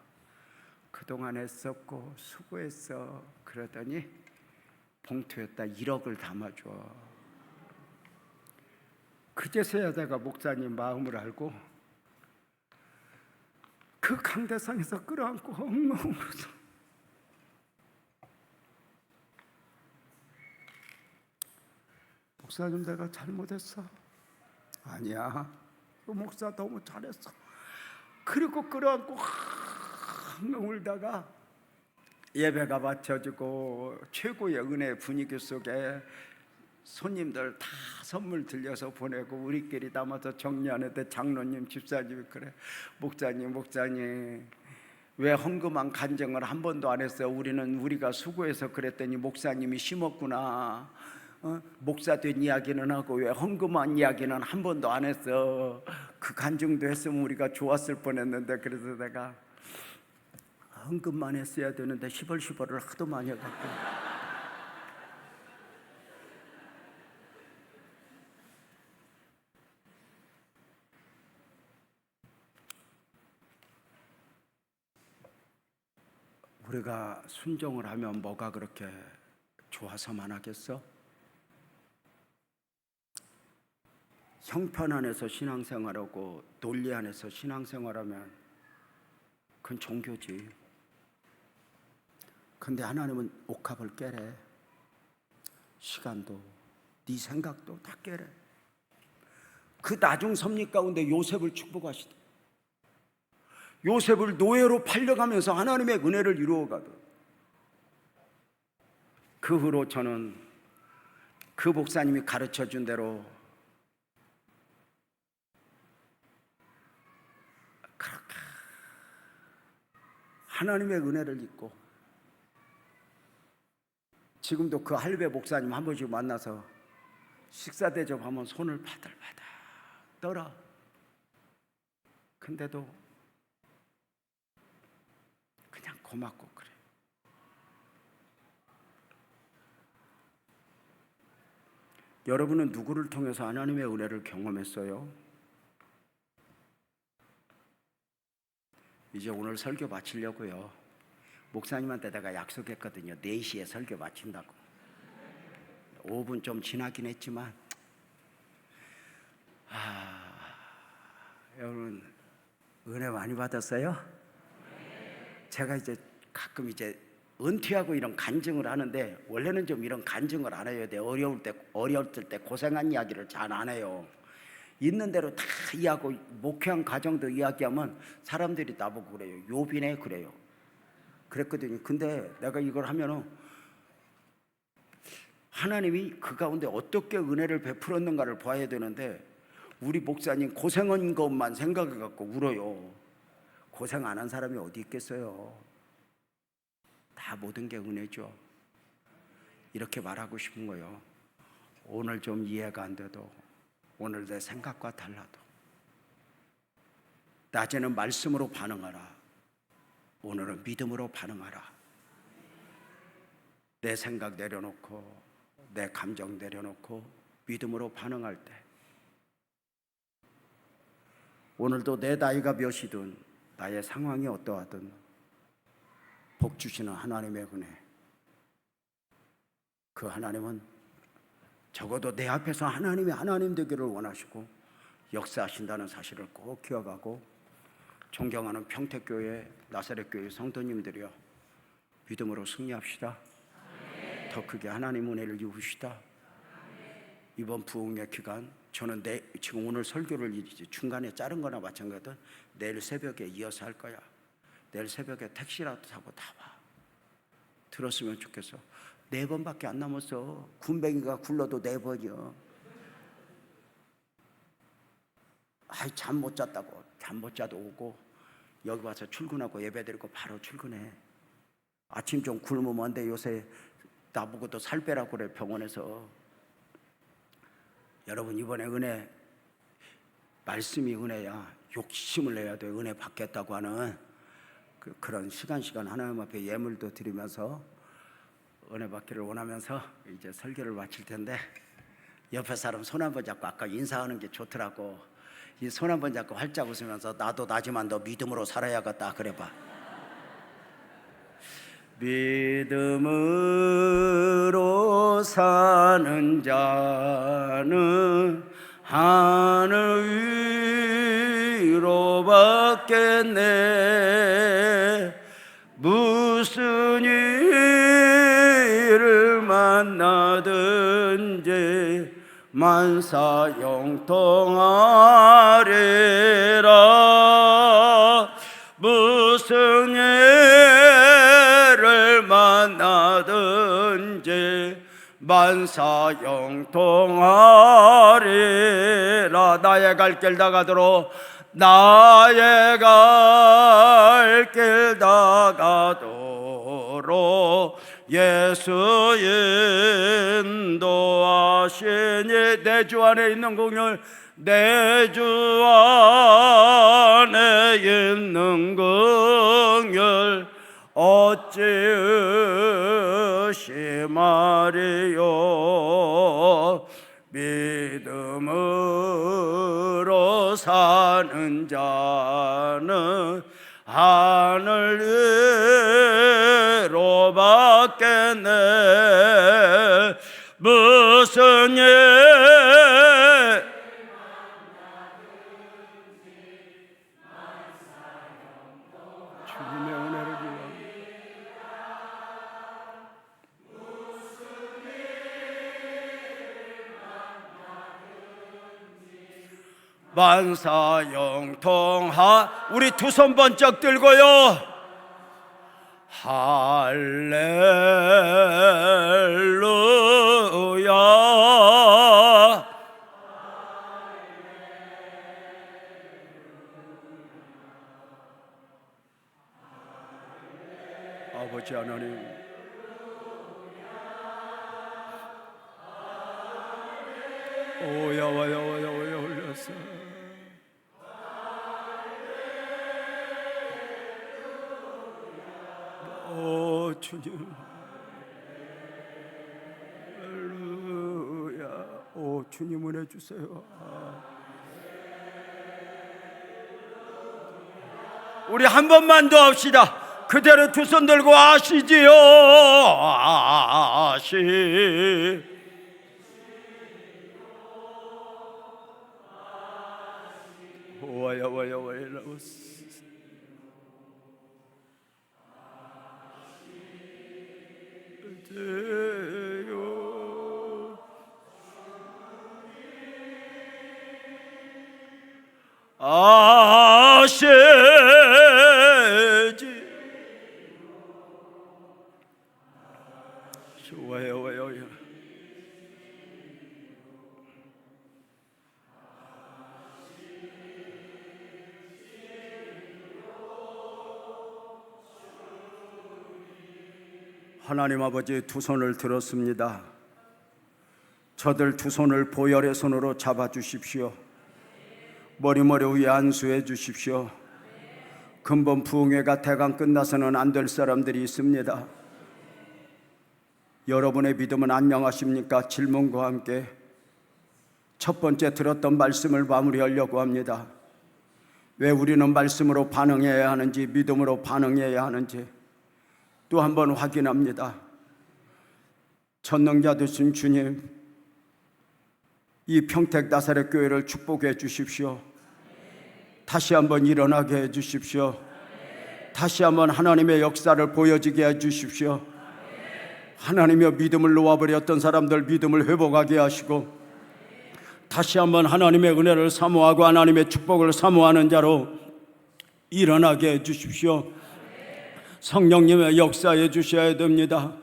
그동안 했었고 수고했어. 그러더니 봉투에다 1억을 담아줘. 그제서야 내가 목사님 마음을 알고 그 강대상에서 끌어안고 엉엉 울어서 목사님 내가 잘못했어. 아니야, 그 목사 너무 잘했어. 그리고 끌어안고 엉엉 울다가 예배가 마쳐지고 최고의 은혜 분위기 속에 손님들 다 선물 들려서 보내고 우리끼리 남아서 정리하는데 장로님 집사님이 그래, 목사님 왜 헌금한 간증을 한 번도 안 했어요? 우리가 수고해서 그랬더니 목사님이 심었구나. 목사 된 이야기는 하고 왜 헌금한 이야기는 한 번도 안 했어? 그 간증도 했으면 우리가 좋았을 뻔했는데. 그래서 내가 헌금만 했어야 되는데 시벌시벌을 하도 많이 해갖고 우리가 순종을 하면 뭐가 그렇게 좋아서만 하겠어? 형편 안에서 신앙생활하고 논리 안에서 신앙생활하면 그건 종교지. 근데 하나님은 옥합을 깨래. 시간도 네 생각도 다 깨래. 그 나중 섭리 가운데 요셉을 축복하시다. 요셉을 노예로 팔려가면서 하나님의 은혜를 이루어가던. 그 후로 저는 그 목사님이 가르쳐준 대로 그렇게 하나님의 은혜를 잊고 지금도 그 할배 목사님 한 번씩 만나서 식사 대접하면 손을 바들바들 떨어. 근데도 그냥 고맙고 그래. 여러분은 누구를 통해서 하나님의 은혜를 경험했어요? 이제 오늘 설교 마치려고요. 목사님한테 내가 약속했거든요. 4시에 설교 마친다고. 5분 좀 지나긴 했지만 여러분 은혜 많이 받았어요? 제가 이제 가끔 이제 은퇴하고 이런 간증을 하는데 원래는 좀 이런 간증을 안 해요. 어려울 때 고생한 이야기를 잘 안 해요. 있는 대로 다 이야기하고 목회한 과정도 이야기하면 사람들이 나보고 그래요. 요빈해 그래요. 그랬거든요. 근데 내가 이걸 하면은 하나님이 그 가운데 어떻게 은혜를 베풀었는가를 봐야 되는데 우리 목사님 고생한 것만 생각해 갖고 울어요. 고생 안 한 사람이 어디 있겠어요? 다 모든 게 은혜죠. 이렇게 말하고 싶은 거예요. 오늘 좀 이해가 안 돼도, 오늘 내 생각과 달라도 낮에는 말씀으로 반응하라. 오늘은 믿음으로 반응하라. 내 생각 내려놓고 내 감정 내려놓고 믿음으로 반응할 때 오늘도 내 나이가 몇이든 나의 상황이 어떠하든 복 주시는 하나님의 은혜, 그 하나님은 적어도 내 앞에서 하나님이 하나님 되기를 원하시고 역사하신다는 사실을 꼭 기억하고 존경하는 평택교회 나사렛교회 성도님들이여 믿음으로 승리합시다. 더 크게 하나님 은혜를 입으시다. 이번 부흥의 기간 저는 지금 오늘 설교를 중간에 자른 거나 마찬가지거든. 내일 새벽에 이어서 할 거야. 내일 새벽에 택시라도 타고 다 와. 들었으면 좋겠어. 4번밖에 안 남았어. 군뱅이가 굴러도 4번이요. 잠 못 잤다고. 잠 못 자도 오고 여기 와서 출근하고 예배드리고 바로 출근해. 아침 좀 굶으면 안 돼. 요새 나보고도 살 빼라고 그래 병원에서. 여러분 이번에 은혜, 말씀이 은혜야. 욕심을 내야 돼. 은혜 받겠다고 하는 그런 시간 하나님 앞에 예물도 드리면서 은혜 받기를 원하면서 이제 설교를 마칠 텐데, 옆에 사람 손 한번 잡고, 아까 인사하는 게 좋더라고. 이 손 한번 잡고 활짝 웃으면서 나도 나지만 너 믿음으로 살아야겠다 그래봐. 믿음으로 사는 자는 하늘 위로 받겠네. 무슨 일을 만나든지 만사형통하리라. 무슨 일을 만나든지 만사형통하리라. 나의 갈 길 다가도록, 나의 갈 길 다가도록 예수 인도하시니. 내 주 안에 있는 공열, 내 주 안에 있는 공열 어찌 의심하리요. 믿음으로 사는 자는 하늘 위로 받겠네. 무슨 일 주님의 은혜를 만사형통하. 우리 두 손 번쩍 들고요. 할렐루야. 아버지 하나님, 오 야와 야와 야와 야와 올렸어. 오 주님, 할렐루야. 오 주님 은혜 주세요. 우리 한 번만 더 합시다. 그대로 두 손 들고 아시지요? 아시. 와야 와야 와야 라오스. 아시지. 와요 와요 와요. 하나님 아버지, 두 손을 들었습니다. 저들 두 손을 보혈의 손으로 잡아주십시오. 머리 위에 안수해 주십시오. 근본 부흥회가 대강 끝나서는 안 될 사람들이 있습니다. 여러분의 믿음은 안녕하십니까? 질문과 함께 첫 번째 들었던 말씀을 마무리하려고 합니다. 왜 우리는 말씀으로 반응해야 하는지, 믿음으로 반응해야 하는지 또 한 번 확인합니다. 전능자 되신 주님, 이 평택 나사렛 교회를 축복해 주십시오. 다시 한번 일어나게 해 주십시오. 다시 한번 하나님의 역사를 보여지게 해 주십시오. 하나님의 믿음을 놓아버렸던 사람들 믿음을 회복하게 하시고, 다시 한번 하나님의 은혜를 사모하고 하나님의 축복을 사모하는 자로 일어나게 해 주십시오. 성령님의 역사해 주셔야 됩니다.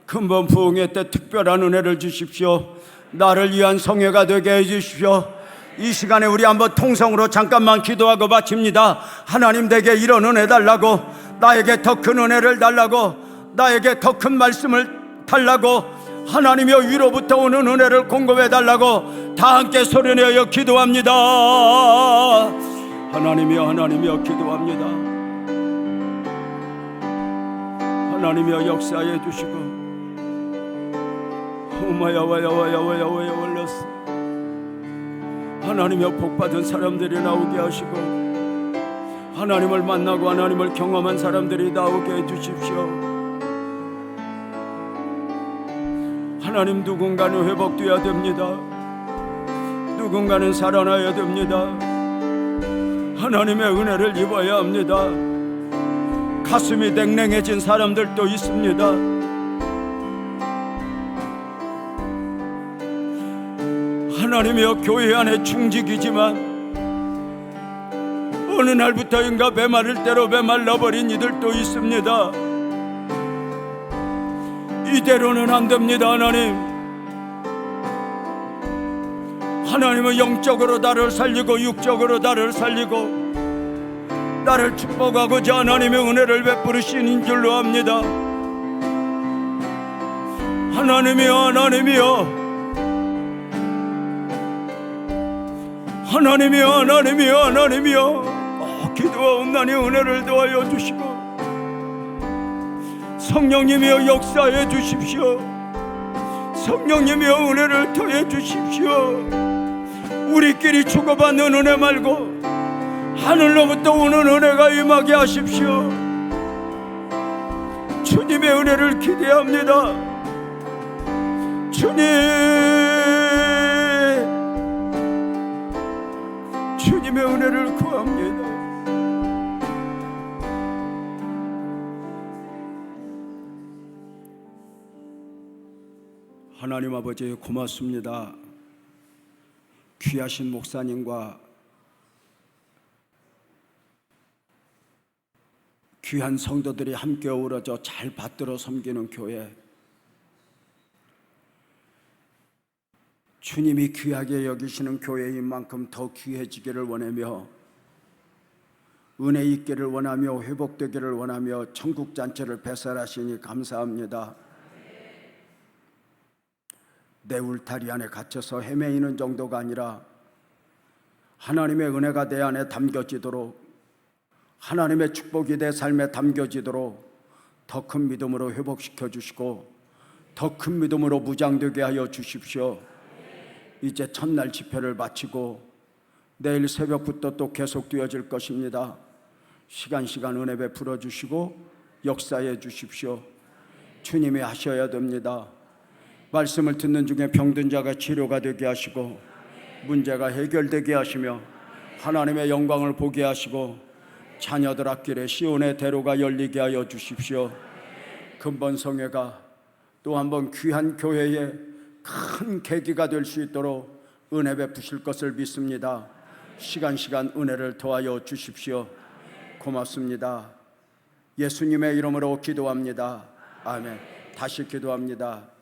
근본 부흥회 때 특별한 은혜를 주십시오. 나를 위한 성회가 되게 해 주십시오. 이 시간에 우리 한번 통성으로 잠깐만 기도하고 마칩니다. 하나님, 내게 이런 은혜 달라고, 나에게 더 큰 은혜를 달라고, 나에게 더 큰 말씀을 달라고, 하나님의 위로부터 오는 은혜를 공급해 달라고 다 함께 소리내어 기도합니다. 하나님이여, 하나님이여 기도합니다. 하나님이여 역사해 주시고, 오마야와야와야와야와야 올렸어. 하나님이여 복받은 사람들이 나오게 하시고, 하나님을 만나고 하나님을 경험한 사람들이 나오게 해주십시오. 하나님, 누군가는 회복되어야 됩니다. 누군가는 살아나야 됩니다. 하나님의 은혜를 입어야 합니다. 가슴이 냉랭해진 사람들도 있습니다. 하나님이여, 교회 안에 충직이지만 어느 날부터인가 메마를 대로 메말라버린 이들도 있습니다. 이대로는 안 됩니다. 하나님은 영적으로 나를 살리고 육적으로 나를 살리고 나를 축복하고자 하나님의 은혜를 베푸시는 줄로 압니다. 하나님이여, 하나님이여, 기도하옵나니 은혜를 더하여 주시고 성령님이여, 역사해 주십시오. 성령님이여, 은혜를 더해 주십시오. 우리끼리 주고받는 은혜 말고 하늘로부터 오는 은혜가 임하게 하십시오. 주님의 은혜를 기대합니다. 주님의 은혜를 구합니다. 하나님 아버지, 고맙습니다. 귀하신 목사님과 귀한 성도들이 함께 어우러져 잘 받들어 섬기는 교회, 주님이 귀하게 여기시는 교회인 만큼 더 귀해지기를 원하며 은혜 있기를 원하며 회복되기를 원하며 천국잔치를 배설하시니 감사합니다. 내 울타리 안에 갇혀서 헤매이는 정도가 아니라 하나님의 은혜가 내 안에 담겨지도록, 하나님의 축복이 내 삶에 담겨지도록 더 큰 믿음으로 회복시켜 주시고 더 큰 믿음으로 무장되게 하여 주십시오. 이제 첫날 집회를 마치고 내일 새벽부터 또 계속되어질 것입니다. 시간 은혜 베풀어 주시고 역사해 주십시오. 주님이 하셔야 됩니다. 말씀을 듣는 중에 병든 자가 치료가 되게 하시고 문제가 해결되게 하시며 하나님의 영광을 보게 하시고 자녀들 앞길에 시온의 대로가 열리게 하여 주십시오. 근본성회가 또 한 번 귀한 교회의 큰 계기가 될 수 있도록 은혜 베푸실 것을 믿습니다. 시간 은혜를 더하여 주십시오. 고맙습니다. 예수님의 이름으로 기도합니다. 아멘. 다시 기도합니다.